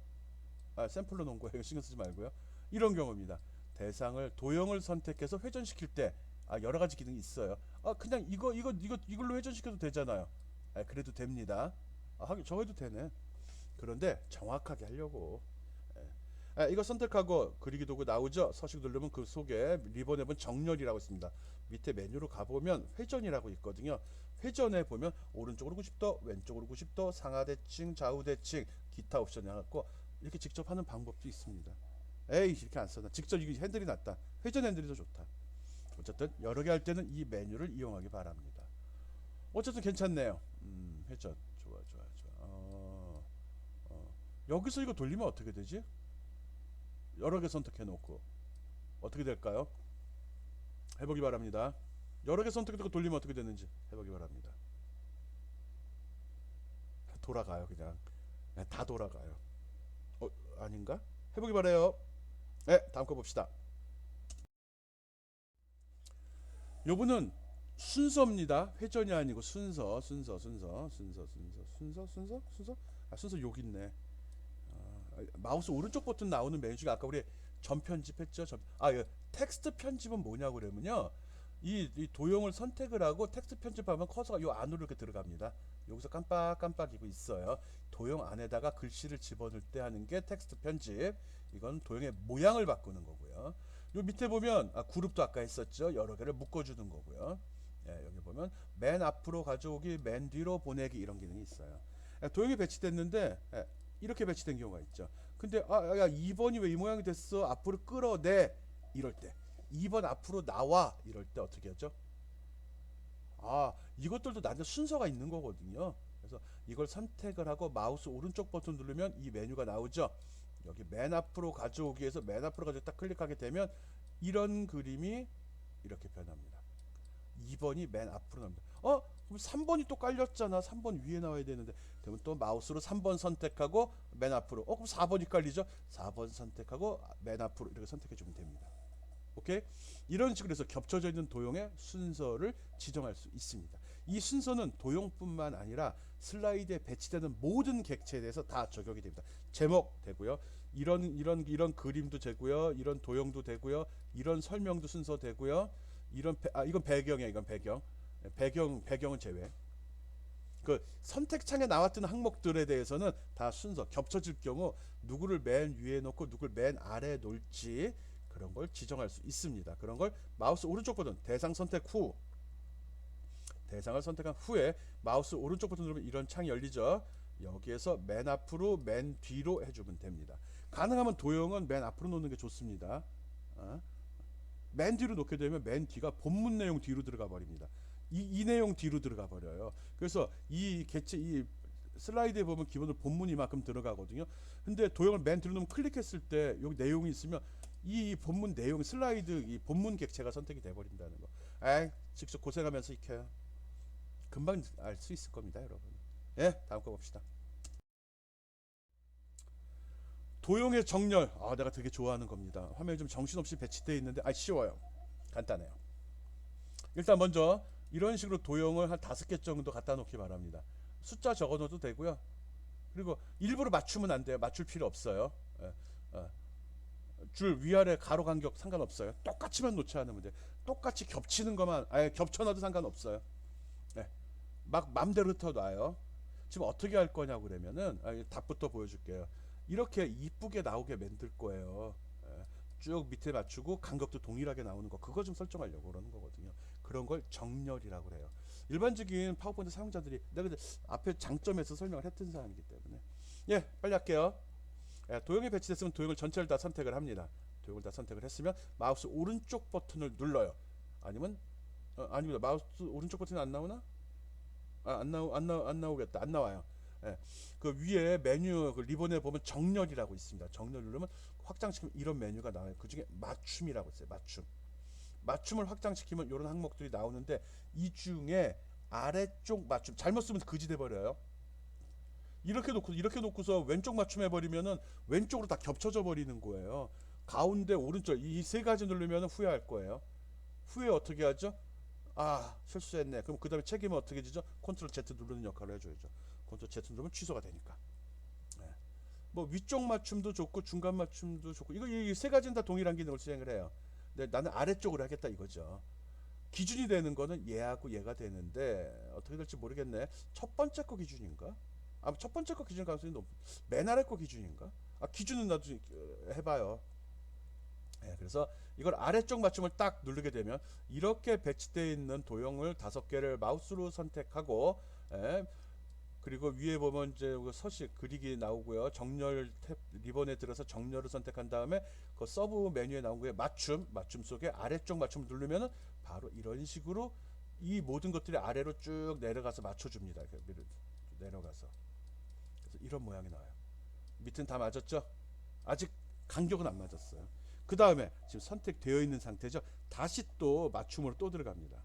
샘플로 놓은 거예요. 신경 쓰지 말고요. 이런 경우입니다. 대상을 도형을 선택해서 회전시킬 때 여러 가지 기능이 있어요. 그냥 이걸로 회전시켜도 되잖아요. 그래도 됩니다. 하긴 저 해도 되네. 그런데 정확하게 하려고 이거 선택하고 그리기 도구 나오죠? 서식 누르면 그 속에 리본 앱은 정렬이라고 있습니다. 밑에 메뉴로 가보면 회전이라고 있거든요. 회전에 보면 오른쪽으로 90도, 왼쪽으로 90도, 상하대칭, 좌우대칭, 기타 옵션이 나왔고 이렇게 직접 하는 방법도 있습니다. 이렇게 안 써나. 직접 이게 핸들이 낫다. 회전 핸들이 더 좋다. 어쨌든 여러 개 할 때는 이 메뉴를 이용하기 바랍니다. 어쨌든 괜찮네요. 회전. 좋아. 여기서 이거 돌리면 어떻게 되지? 여러 개 선택해 놓고 어떻게 될까요? 해보기 바랍니다. 여러 개 선택되고 돌리면 어떻게 되는지 해보기 바랍니다. 돌아가요 그냥. 네, 다 돌아가요. 아닌가? 해보기 바래요. 네, 다음 거 봅시다. 요거는 순서입니다. 회전이 아니고 순서. 순서 여기 있네. 마우스 오른쪽 버튼 나오는 메뉴 중에 아까 우리 전 편집했죠. 이 텍스트 편집은 뭐냐고 그러면요. 이 도형을 선택을 하고 텍스트 편집하면 커서가 요 안으로 이렇게 들어갑니다. 여기서 깜빡깜빡이고 있어요. 도형 안에다가 글씨를 집어넣을 때 하는 게 텍스트 편집. 이건 도형의 모양을 바꾸는 거고요. 요 밑에 보면 그룹도 아까 했었죠. 여러 개를 묶어주는 거고요. 예, 여기 보면 맨 앞으로 가져오기, 맨 뒤로 보내기 이런 기능이 있어요. 도형이 배치됐는데 이렇게 배치된 경우가 있죠. 근데 야 2번이 왜 이 모양이 됐어? 앞으로 끌어내 이럴 때 2번 앞으로 나와 이럴 때 어떻게 하죠? 이것들도 나한테 순서가 있는 거거든요. 그래서 이걸 선택을 하고 마우스 오른쪽 버튼 누르면 이 메뉴가 나오죠. 여기 맨 앞으로 가져오기에서 맨 앞으로 가져오기 딱 클릭하게 되면 이런 그림이 이렇게 변합니다. 2번이 맨 앞으로 나옵니다. 그럼 3번이 또 깔렸잖아. 3번 위에 나와야 되는데. 그러면 또 마우스로 3번 선택하고 맨 앞으로. 그럼 4번이 깔리죠. 4번 선택하고 맨 앞으로 이렇게 선택해 주면 됩니다. 오케이? 이런 식으로 해서 겹쳐져 있는 도형의 순서를 지정할 수 있습니다. 이 순서는 도형뿐만 아니라 슬라이드에 배치되는 모든 객체에 대해서 다 적용이 됩니다. 제목 되고요. 이런 그림도 되고요. 이런 도형도 되고요. 이런 설명도 순서 되고요. 이건 배경이야. 이건 배경. 배경은 제외. 그 선택창에 나왔던 항목들에 대해서는 다 순서 겹쳐질 경우 누구를 맨 위에 놓고 누구를 맨 아래에 놓을지 그런 걸 지정할 수 있습니다. 그런 걸 마우스 오른쪽 버튼 대상 선택 후 대상을 선택한 후에 마우스 오른쪽 버튼 누르면 이런 창이 열리죠. 여기에서 맨 앞으로 맨 뒤로 해주면 됩니다. 가능하면 도형은 맨 앞으로 놓는 게 좋습니다. 맨 뒤로 놓게 되면 맨 뒤가 본문 내용 뒤로 들어가 버립니다. 이 내용 뒤로 들어가 버려요. 그래서 이 슬라이드에 보면 기본으로 본문이 만큼 들어가거든요. 근데 도형을 맨 뒤로 놓으면 클릭했을 때 여기 내용이 있으면 이 본문 내용 슬라이드 이 본문 객체가 선택이 돼 버린다는 거. 직접 고생하면서 익혀요. 금방 알 수 있을 겁니다, 여러분. 예, 다음 거 봅시다. 도형의 정렬. 내가 되게 좋아하는 겁니다. 화면이 좀 정신없이 배치되어 있는데 쉬워요. 간단해요. 일단 먼저 이런 식으로 도형을 한 5개 정도 갖다 놓기 바랍니다. 숫자 적어 넣어도 되고요. 그리고 일부러 맞추면 안 돼요. 맞출 필요 없어요. 줄 위아래 가로 간격 상관없어요. 똑같이만 놓지 않으면 돼요. 똑같이 겹치는 것만 겹쳐 놔도 상관없어요. 막 맘대로 흩어놔요. 지금 어떻게 할 거냐고 그러면은 답부터 보여줄게요. 이렇게 이쁘게 나오게 만들 거예요. 쭉 밑에 맞추고 간격도 동일하게 나오는 거 그거 좀 설정하려고 그러는 거거든요. 그런 걸 정렬이라고 그래요. 일반적인 파워포인트 사용자들이 내가 앞에 장점에서 설명을 했던 사람이기 때문에 빨리 할게요. 도형이 배치됐으면 도형을 전체를 다 선택을 합니다. 도형을 다 선택을 했으면 마우스 오른쪽 버튼을 눌러요. 아닙니다. 마우스 오른쪽 버튼이 안 나오나? 안 나오겠다. 안 나와요. 그 위에 메뉴 그 리본에 보면 정렬이라고 있습니다. 정렬 누르면 확장시키면 이런 메뉴가 나와요. 그 중에 맞춤이라고 있어요. 맞춤을 확장시키면 이런 항목들이 나오는데 이 중에 아래쪽 맞춤 잘못 쓰면 그지 돼 버려요. 이렇게 놓고서 왼쪽 맞춤 해버리면은 왼쪽으로 다 겹쳐져 버리는 거예요. 가운데 오른쪽 이 세 가지 누르면 후회할 거예요. 후회 어떻게 하죠? 실수했네. 그럼 그 다음에 책임은 어떻게 지죠? 컨트롤 Z 누르는 역할을 해줘야죠. 컨트롤 Z 누르면 취소가 되니까. 뭐 위쪽 맞춤도 좋고 중간 맞춤도 좋고 이 세 가지는 다 동일한 기능을 수행을 해요. 근데 나는 아래쪽으로 하겠다 이거죠. 기준이 되는 거는 얘하고 얘가 되는데 어떻게 될지 모르겠네. 첫 번째 거 기준인가? 첫 번째 거 기준 가능성이 높. 맨 아래 거 기준인가? 기준은 나도 해봐요. 그래서 이걸 아래쪽 맞춤을 딱 누르게 되면 이렇게 배치되어 있는 도형을 5개를 마우스로 선택하고 그리고 위에 보면 이제 서식 그리기 나오고요. 정렬 탭 리본에 들어서 정렬을 선택한 다음에 그 서브 메뉴에 나온 거에 맞춤 속에 아래쪽 맞춤을 누르면은 바로 이런 식으로 이 모든 것들이 아래로 쭉 내려가서 맞춰줍니다. 내려가서 그래서 이런 모양이 나와요. 밑은 다 맞았죠? 아직 간격은 안 맞았어요. 그 다음에 지금 선택되어 있는 상태죠. 다시 또 맞춤으로 또 들어갑니다.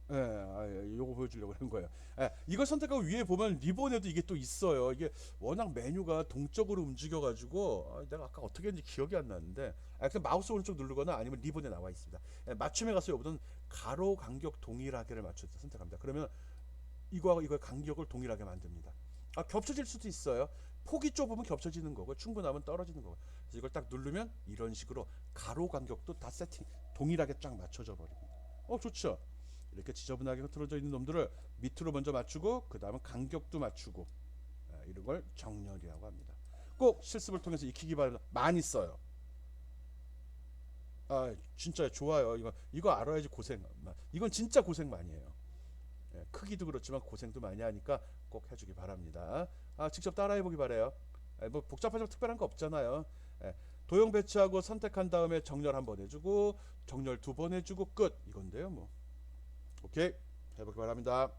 예, 요거 보여주려고 그런 거예요. 예, 이걸 선택하고 위에 보면 리본에도 이게 또 있어요. 이게 워낙 메뉴가 동적으로 움직여가지고 내가 아까 어떻게 했는지 기억이 안 나는데 그냥 마우스 오른쪽 누르거나 아니면 리본에 나와 있습니다. 예, 맞춤에 가서 요거는 가로 간격 동일하게를 맞춰서 선택합니다. 그러면 이거하고 이거의 간격을 동일하게 만듭니다. 겹쳐질 수도 있어요. 폭이 좁으면 겹쳐지는 거고 충분하면 떨어지는 거고. 그래서 이걸 딱 누르면 이런 식으로 가로 간격도 다 세팅 동일하게 쫙 맞춰져 버립니다. 좋죠. 이렇게 지저분하게 흐트러져 있는 놈들을 밑으로 먼저 맞추고 그 다음은 간격도 맞추고 이런 걸 정렬이라고 합니다. 꼭 실습을 통해서 익히기 바랍니다. 많이 써요. 진짜 좋아요. 이거 알아야지 고생. 이건 진짜 고생 많이 해요. 크기도 그렇지만 고생도 많이 하니까 꼭 해주기 바랍니다. 직접 따라해보기 바래요. 뭐 복잡하지 특별한 거 없잖아요. 도형 배치하고 선택한 다음에 정렬 한번 해주고 정렬 두 번 해주고 끝 이건데요. 뭐 오케이 해보기 바랍니다.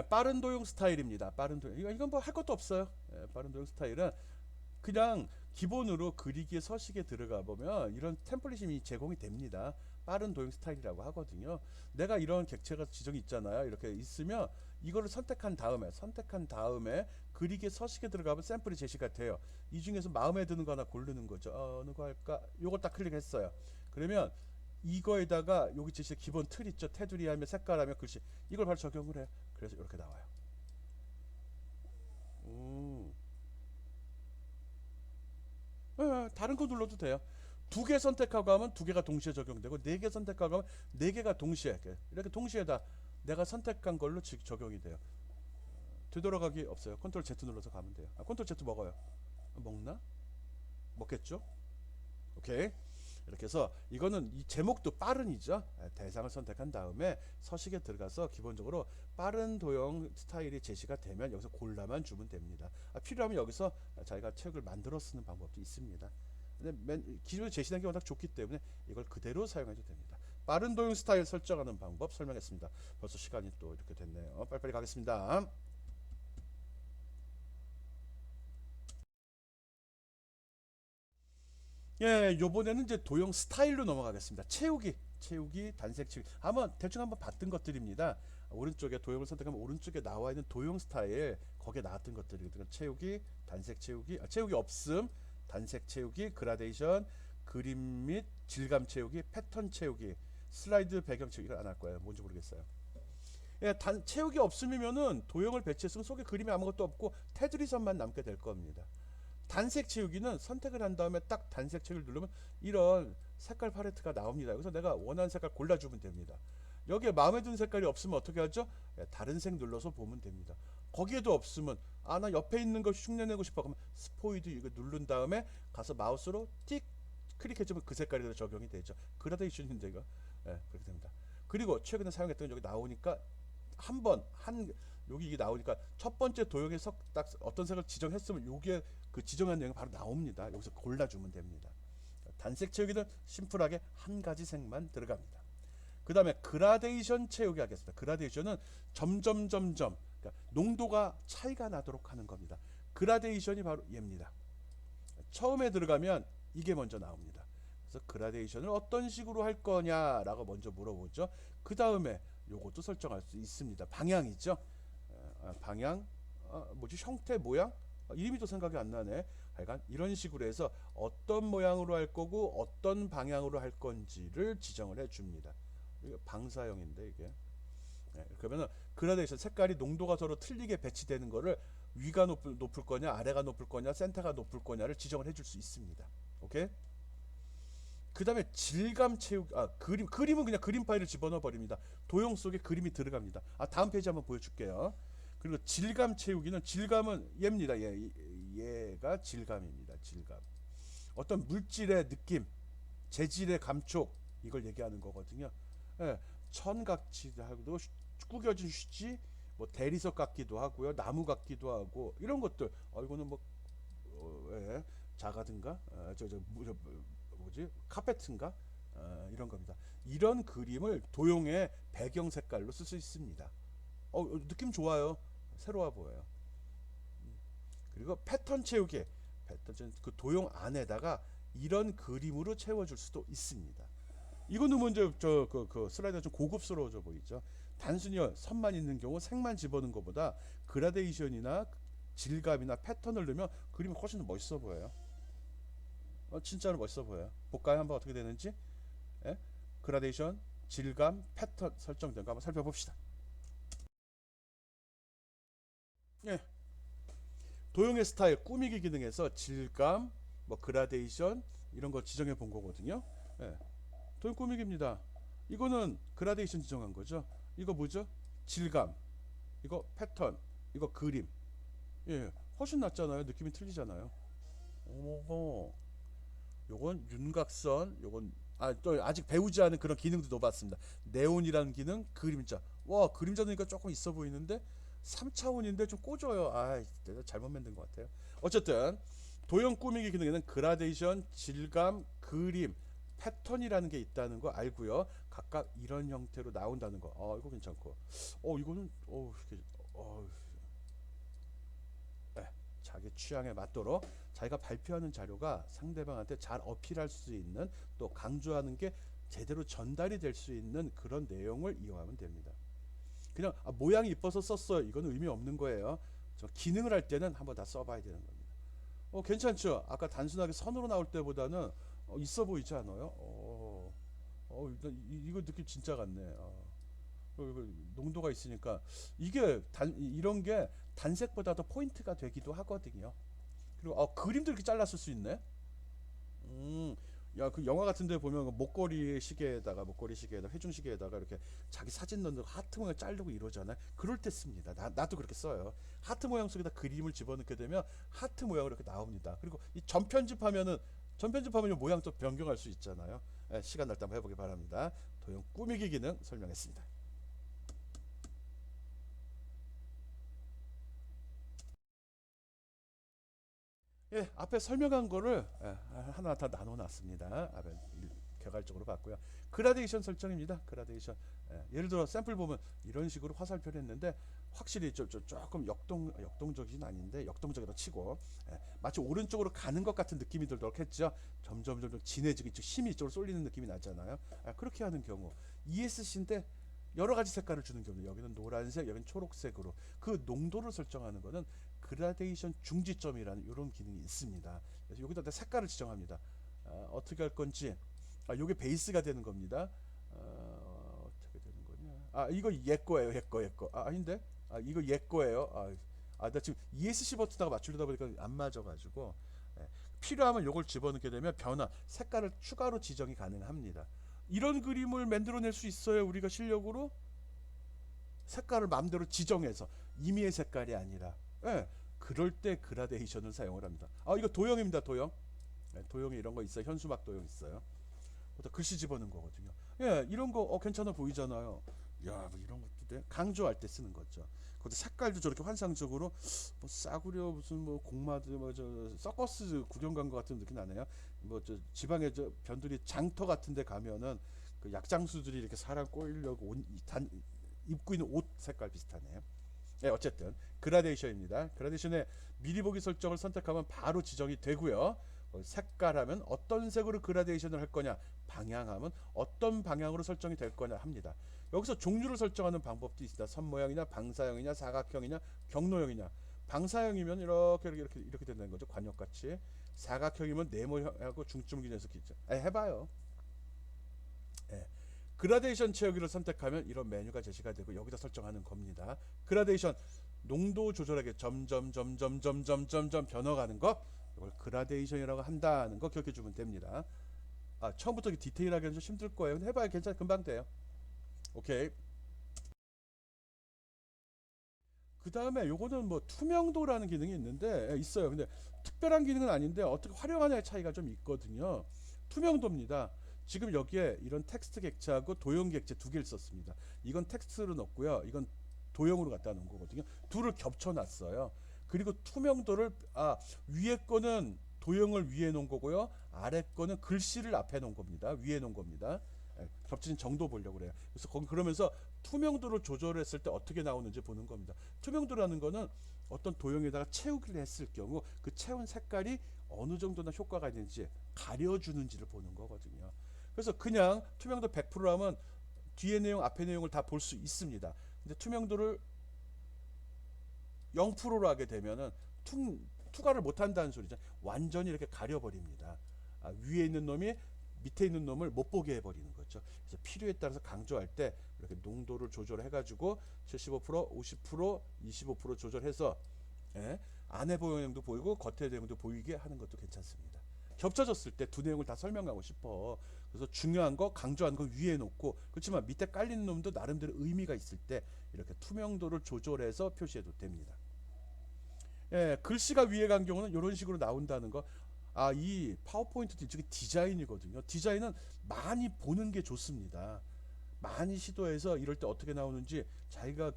빠른 도형 스타일입니다. 빠른 도형 이건 뭐 할 것도 없어요. 빠른 도형 스타일은 그냥 기본으로 그리기에 서식에 들어가 보면 이런 템플릿이 제공이 됩니다. 빠른 도형 스타일이라고 하거든요. 내가 이런 객체가 지정이 있잖아요. 이렇게 있으면 이거를 선택한 다음에 그리기에 서식에 들어가면 샘플이 제시가 돼요. 이 중에서 마음에 드는 거 하나 고르는 거죠. 어느 거 할까? 요거 딱 클릭했어요. 그러면 이거에다가 여기 제시 기본 틀 있죠. 테두리 하면 색깔 하면 글씨 이걸 바로 적용을 해요. 그래서 이렇게 나와요. 음. 다른 거 눌러도 돼요. 두 개 선택하고 하면 두 개가 동시에 적용되고 네 개 선택하고 하면 네 개가 동시에 이렇게 동시에 다 내가 선택한 걸로 적용이 돼요. 되돌아가기 없어요. 컨트롤 Z 눌러서 가면 돼요. 컨트롤 Z 먹어요. 먹나? 먹겠죠? 오케이. 이렇게 해서 이거는 이 제목도 빠른이죠. 대상을 선택한 다음에 서식에 들어가서 기본적으로 빠른 도형 스타일이 제시가 되면 여기서 골라만 주면 됩니다. 필요하면 여기서 자기가 책을 만들어 쓰는 방법도 있습니다. 근데 기존에 제시된 게 워낙 좋기 때문에 이걸 그대로 사용해도 됩니다. 빠른 도형 스타일 설정하는 방법 설명했습니다. 벌써 시간이 또 이렇게 됐네요. 빨리빨리 가겠습니다. 요번에는 이제 도형 스타일로 넘어가겠습니다. 채우기, 단색 채우기. 아마 대충 한번 봤던 것들입니다. 오른쪽에 도형을 선택하면 오른쪽에 나와 있는 도형 스타일, 거기에 나왔던 것들이거든요. 채우기, 단색 채우기, 채우기 없음, 단색 채우기, 그라데이션, 그림 및 질감 채우기, 패턴 채우기, 슬라이드 배경 채우기. 이걸 안 할 거예요. 뭔지 모르겠어요. 채우기 없음이면은 도형을 배치했으면 속에 그림이 아무것도 없고 테두리 선만 남게 될 겁니다. 단색 채우기는 선택을 한 다음에 딱 단색 채우기를 누르면 이런 색깔 팔레트가 나옵니다. 여기서 내가 원하는 색깔 골라주면 됩니다. 여기에 마음에 드는 색깔이 없으면 어떻게 하죠? 다른 색 눌러서 보면 됩니다. 거기에도 없으면 나 옆에 있는 거 흉내내고 싶어 그러면 스포이드 이거 누른 다음에 가서 마우스로 틱 클릭해주면 그 색깔이 적용이 되죠. 그라데이션인데 이거 그렇게 됩니다. 그리고 최근에 사용했던 여기 나오니까 여기 이게 나오니까 첫 번째 도형에서 딱 어떤 색을 지정했으면 요게 그 지정한 내용이 바로 나옵니다. 여기서 골라주면 됩니다. 단색 채우기는 심플하게 한 가지 색만 들어갑니다. 그 다음에 그라데이션 채우기 하겠습니다. 그라데이션은 점점점점 그러니까 농도가 차이가 나도록 하는 겁니다. 그라데이션이 바로 얘입니다. 처음에 들어가면 이게 먼저 나옵니다. 그래서 그라데이션을 어떤 식으로 할 거냐라고 먼저 물어보죠. 그 다음에 요것도 설정할 수 있습니다. 방향이죠. 방향, 형태, 모양? 이름이 또 생각이 안 나네. 하여간 이런 식으로 해서 어떤 모양으로 할 거고 어떤 방향으로 할 건지를 지정을 해줍니다. 이게 방사형인데 이게. 그러면은 그라데이션 색깔이 농도가 서로 틀리게 배치되는 거를 위가 높을 거냐, 아래가 높을 거냐, 센터가 높을 거냐를 지정을 해줄 수 있습니다. 오케이? 그 다음에 질감 채우기, 그림은 그냥 그림 파일을 집어넣어 버립니다. 도형 속에 그림이 들어갑니다. 다음 페이지 한번 보여줄게요. 그리고 질감 채우기는 질감은 얘입니다. 얘가 질감입니다. 질감. 어떤 물질의 느낌, 재질의 감촉 이걸 얘기하는 거거든요. 천같기도 하고 구겨진 휴지, 뭐 대리석 같기도 하고요, 나무 같기도 하고 이런 것들. 이거는 뭐 자가든가, 뭐지 카페트인가? 이런 겁니다. 이런 그림을 도형의 배경 색깔로 쓸 수 있습니다. 느낌 좋아요. 새로워 보여요. 그리고 패턴 채우기, 패턴 그 도형 안에다가 이런 그림으로 채워줄 수도 있습니다. 이거는 먼저 그 슬라이드가 좀 고급스러워져 보이죠. 단순히 선만 있는 경우 색만 집어넣는 것보다 그라데이션이나 질감이나 패턴을 넣으면 그림이 훨씬 더 멋있어 보여요. 진짜로 멋있어 보여요. 볼까요? 한번 어떻게 되는지. 예? 그라데이션, 질감, 패턴 설정된 거 한번 살펴봅시다. 예. 도형의 스타일, 꾸미기 기능에서 질감, 뭐 그라데이션 이런 거 지정해 본 거거든요. 예. 도형 꾸미기입니다. 이거는 그라데이션 지정한 거죠. 이거 뭐죠? 질감, 이거 패턴, 이거 그림. 예, 훨씬 낫잖아요. 느낌이 틀리잖아요. 오, 요건 윤곽선, 요건 또 아직 배우지 않은 그런 기능도 넣어봤습니다. 네온이라는 기능, 그림자. 와, 그림자 넣으니까 조금 있어 보이는데 3차원인데 좀 꼬져요. 내가 잘못 만든 것 같아요. 어쨌든 도형 꾸미기 기능에는 그라데이션, 질감, 그림, 패턴이라는 게 있다는 거 알고요. 각각 이런 형태로 나온다는 거. 이거 괜찮고. 이거는 네, 자기 취향에 맞도록 자기가 발표하는 자료가 상대방한테 잘 어필할 수 있는, 또 강조하는 게 제대로 전달이 될 수 있는 그런 내용을 이용하면 됩니다. 그냥 모양이 이뻐서 썼어요, 이건 의미 없는 거예요. 저 기능을 할 때는 한번 다 써봐야 되는 겁니다. 괜찮죠? 아까 단순하게 선으로 나올 때보다는 있어 보이지 않아요? 일단 이거 느낌 진짜 같네. 농도가 있으니까 이게 이런 게 단색보다 더 포인트가 되기도 하거든요. 그리고 그림도 이렇게 잘랐을 수 있네. 야, 그 영화 같은 데 보면 목걸이 시계에다 회중 시계에다가 이렇게 자기 사진 넣는 하트 모양 자르고 이러잖아요. 그럴 때 씁니다. 나도 그렇게 써요. 하트 모양 속에다 그림을 집어넣게 되면 하트 모양으로 이렇게 나옵니다. 그리고 이 전편집하면 모양 또 변경할 수 있잖아요. 시간 날 때 한번 해보기 바랍니다. 도형 꾸미기 기능 설명했습니다. 예, 앞에 설명한 거를 하나 다 나눠 놨습니다. 개괄적으로 봤고요. 그라데이션 설정입니다. 그라데이션. 예를 들어 샘플 보면 이런 식으로 화살표를 했는데 확실히 조금 역동적이진 아닌데 역동적이라 치고 마치 오른쪽으로 가는 것 같은 느낌이 들도록 했죠. 점점 진해지고 힘이 이쪽으로 쏠리는 느낌이 나잖아요. 그렇게 하는 경우 ESC인데 여러 가지 색깔을 주는 경우, 여기는 노란색, 여기는 초록색으로 그 농도를 설정하는 거는 그라데이션 중지점이라는 이런 기능이 있습니다. 그래서 여기다 색깔을 지정합니다. 어떻게 할 건지. 요게 베이스가 되는 겁니다. 어떻게 되는 거냐? 이거 얘 거예요, 얘 거, 얘 거. 아닌데? 이거 얘 거예요. 나 지금 ESC 버튼하고 맞추려다 보니까 안 맞아가지고. 필요하면 요걸 집어넣게 되면 변화, 색깔을 추가로 지정이 가능합니다. 이런 그림을 만들어낼 수 있어요, 우리가 실력으로. 색깔을 마음대로 지정해서 임의의 색깔이 아니라. 그럴 때 그라데이션을 사용을 합니다. 이거 도형입니다, 도형. 도형에 이런 거 있어요. 현수막 도형 있어요. 글씨 집어넣은 거거든요. 이런 거 괜찮아 보이잖아요. 야, 뭐 이런 것도 돼. 강조할 때 쓰는 거죠. 근데 색깔도 저렇게 환상적으로 뭐 싸구려 무슨 뭐 공마드 서커스 구경 간 것 같은 느낌 나네요. 뭐 지방에 변두리 장터 같은 데 가면은 그 약장수들이 이렇게 사람 꼬이려고 입고 있는 옷 색깔 비슷하네요. 어쨌든 그라데이션입니다. 그라데이션에 미리 보기 설정을 선택하면 바로 지정이 되고요. 색깔하면 어떤 색으로 그라데이션을 할 거냐, 방향하면 어떤 방향으로 설정이 될 거냐 합니다. 여기서 종류를 설정하는 방법도 있습니다. 선 모양이냐, 방사형이냐, 사각형이냐, 경로형이냐. 방사형이면 이렇게 된다는 거죠. 관역같이. 사각형이면 네모하고 중점 기준에서 해봐요. 그라데이션 채우기를 선택하면 이런 메뉴가 제시가 되고 여기다 설정하는 겁니다. 그라데이션 농도 조절하기 점점 변화가는 거, 이걸 그라데이션이라고 한다는 거 기억해 주면 됩니다. 처음부터 디테일하게는 좀 힘들 거예요. 근데 해봐야 금방 돼요. 오케이. 그 다음에 요거는 뭐 투명도라는 기능이 있는데 있어요. 근데 특별한 기능은 아닌데 어떻게 활용하냐의 차이가 좀 있거든요. 투명도입니다. 지금 여기에 이런 텍스트 객체하고 도형 객체 두 개를 썼습니다. 이건 텍스트로 넣고요. 이건 도형으로 갖다 놓은 거거든요. 둘을 겹쳐 놨어요. 그리고 투명도를 위에 거는 도형을 위에 놓은 거고요. 아래 거는 글씨를 앞에 놓은 겁니다. 위에 놓은 겁니다. 예, 겹치는 정도 보려고 그래요. 그래서 거기 그러면서 투명도를 조절했을 때 어떻게 나오는지 보는 겁니다. 투명도라는 거는 어떤 도형에다가 채우기를 했을 경우 그 채운 색깔이 어느 정도나 효과가 있는지 가려주는지를 보는 거거든요. 그래서 그냥 투명도 100%라면 뒤에 내용 앞에 내용을 다 볼 수 있습니다. 근데 투명도를 0%로 하게 되면은 투과를 못 한다는 소리죠. 완전히 이렇게 가려버립니다. 위에 있는 놈이 밑에 있는 놈을 못 보게 해버리는 거죠. 그래서 필요에 따라서 강조할 때 이렇게 농도를 조절해가지고 75%, 50%, 25% 조절해서 예, 안에 내용도 보이고 겉에 내용도 보이게 하는 것도 괜찮습니다. 겹쳐졌을 때 두 내용을 다 설명하고 싶어. 그래서 중요한 거 강조하는 거 위에 놓고 그렇지만 밑에 깔린 놈도 나름대로 의미가 있을 때 이렇게 투명도를 조절해서 표시해도 됩니다. 예, 글씨가 위에 간 경우는 이런 식으로 나온다는 거. 이 파워포인트도 일종의 디자인이거든요. 디자인은 많이 보는 게 좋습니다. 많이 시도해서 이럴 때 어떻게 나오는지 자기가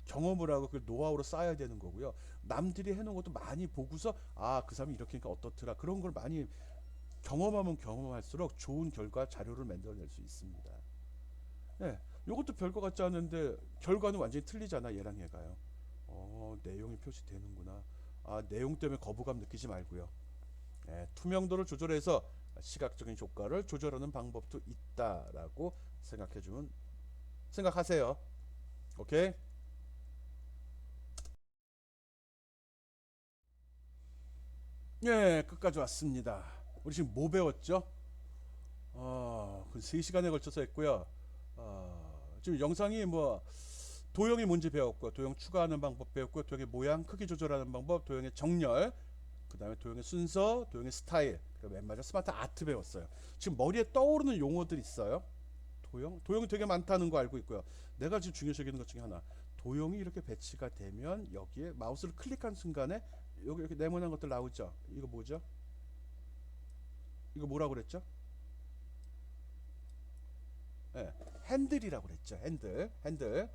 경험을 하고 그 노하우로 쌓아야 되는 거고요. 남들이 해놓은 것도 많이 보고서 그 사람이 이렇게 하니까 어떻더라 그런 걸 많이 경험하면 경험할수록 좋은 결과 자료를 만들어낼 수 있습니다. 네, 이것도 별거 같지 않은데 결과는 완전히 틀리잖아. 얘랑 얘가요. 내용이 표시되는구나. 내용 때문에 거부감 느끼지 말고요. 네, 투명도를 조절해서 시각적인 효과를 조절하는 방법도 있다라고 생각하세요. 오케이? 예, 끝까지 왔습니다. 우리 지금 뭐 배웠죠? 그 3시간에 걸쳐서 했고요. 지금 영상이 뭐 도형이 뭔지 배웠고 도형 추가하는 방법 배웠고 도형의 모양 크기 조절하는 방법 도형의 정렬 그 다음에 도형의 순서 도형의 스타일 그리고 맨 마지막 스마트 아트 배웠어요. 지금 머리에 떠오르는 용어들 있어요? 도형이 되게 많다는 거 알고 있고요. 내가 지금 중요시 여기는 것 중에 하나 도형이 이렇게 배치가 되면 여기에 마우스를 클릭한 순간에 여기 이렇게 네모난 것들 나오죠. 이거 뭐죠? 이거 뭐라고 그랬죠? 예, 핸들이라고 그랬죠. 핸들.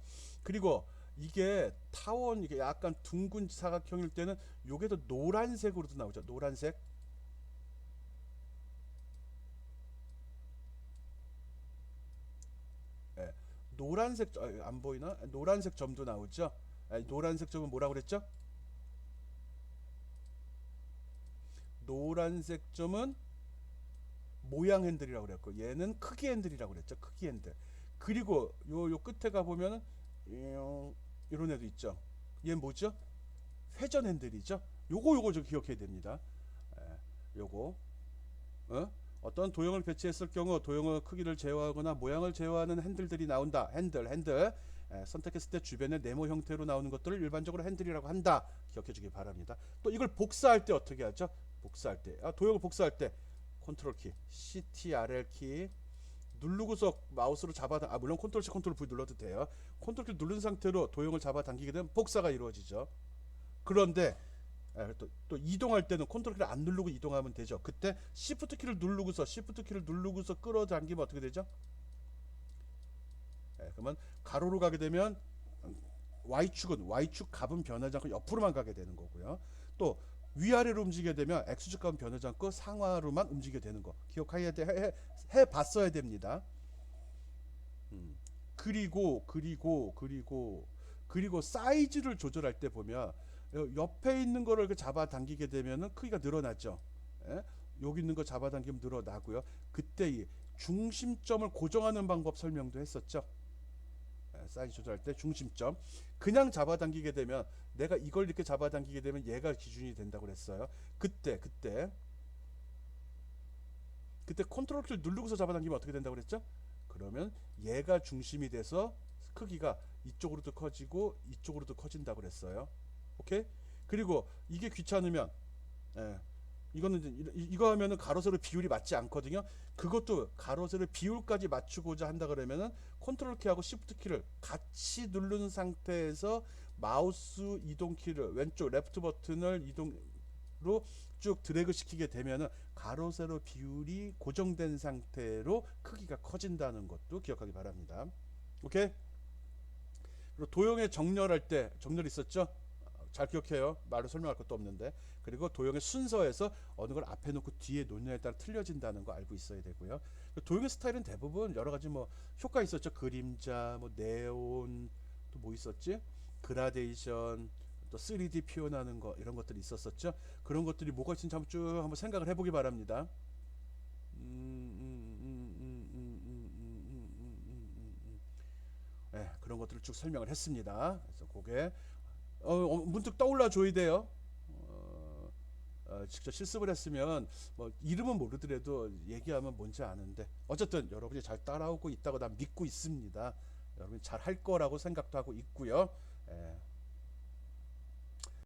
그리고 이게 타원 이게 약간 둥근 사각형일 때는 요게도 노란색으로도 나오죠. 노란색. 예, 노란색 안 보이나? 노란색 점도 나오죠. 노란색 점은 뭐라고 그랬죠? 노란색 점은 모양 핸들이라고 그랬고 얘는 크기 핸들이라고 그랬죠. 크기 핸들. 그리고 요 끝에 가 보면은 이런 애도 있죠. 얘는 뭐죠? 회전 핸들이죠. 요거 좀 기억해야 됩니다. 요거 어떤 도형을 배치했을 경우 도형의 크기를 제어하거나 모양을 제어하는 핸들들이 나온다. 핸들. 선택했을 때 주변에 네모 형태로 나오는 것들을 일반적으로 핸들이라고 한다. 기억해 주기 바랍니다. 또 이걸 복사할 때 어떻게 하죠? 복사할 때 도형을 복사할 때 컨트롤 키, CTRL 키 누르고서 마우스로 물론 컨트롤 C, 컨트롤 V 눌러도 돼요. 컨트롤 키 누른 상태로 도형을 잡아당기게 되면 복사가 이루어지죠. 그런데 또 이동할 때는 컨트롤 키를 안 누르고 이동하면 되죠. 그때 Shift 키를 누르고서 끌어당기면 어떻게 되죠? 그러면 가로로 가게 되면 Y축 값은 변하지 않고 옆으로만 가게 되는 거고요. 또 위아래로 움직이게 되면 X축 값은 변하지 않고 상하로만 움직이게 되는 거 해 봤어야 됩니다. 그리고 사이즈를 조절할 때 보면 옆에 있는 거를 잡아당기게 되면은 크기가 늘어나죠. 예? 여기 있는 거 잡아당기면 늘어나고요. 그때 이 중심점을 고정하는 방법 설명도 했었죠. 사이즈 조절할 때 중심점 그냥 잡아당기게 되면 내가 이걸 이렇게 잡아당기게 되면 얘가 기준이 된다고 그랬어요. 그때 컨트롤 키를 누르고서 잡아당기면 어떻게 된다고 그랬죠? 그러면 얘가 중심이 돼서 크기가 이쪽으로도 커지고 이쪽으로도 커진다고 그랬어요. 오케이? 그리고 이게 귀찮으면 이거 하면은 가로 세로 비율이 맞지 않거든요. 그것도 가로 세로 비율까지 맞추고자 한다 그러면은 컨트롤 키하고 시프트 키를 같이 누른 상태에서 마우스 이동 키를 왼쪽 레프트 버튼을 이동으로 쭉 드래그 시키게 되면은 가로 세로 비율이 고정된 상태로 크기가 커진다는 것도 기억하기 바랍니다. 오케이? 그리고 도형의 정렬할 때 정렬 있었죠? 잘 기억해요. 말로 설명할 것도 없는데. 그리고 도형의 순서에서 어느 걸 앞에 놓고 뒤에 놓느냐에 따라 틀려진다는 거 알고 있어야 되고요. 도형의 스타일은 대부분 여러 가지 뭐 효과 있었죠. 그림자, 뭐 네온, 또 뭐 있었지? 그라데이션, 또 3D 표현하는 거 이런 것들이 있었었죠. 그런 것들이 뭐가 있는지 한번 쭉 한번 생각을 해보기 바랍니다. 네, 그런 것들을 쭉 설명을 했습니다. 그래서 그게 문득 떠올라 줘야 돼요. 직접 실습을 했으면 뭐 이름은 모르더라도 얘기하면 뭔지 아는데 어쨌든 여러분이 잘 따라오고 있다고 난 믿고 있습니다. 여러분이 잘 할 거라고 생각도 하고 있고요. 예,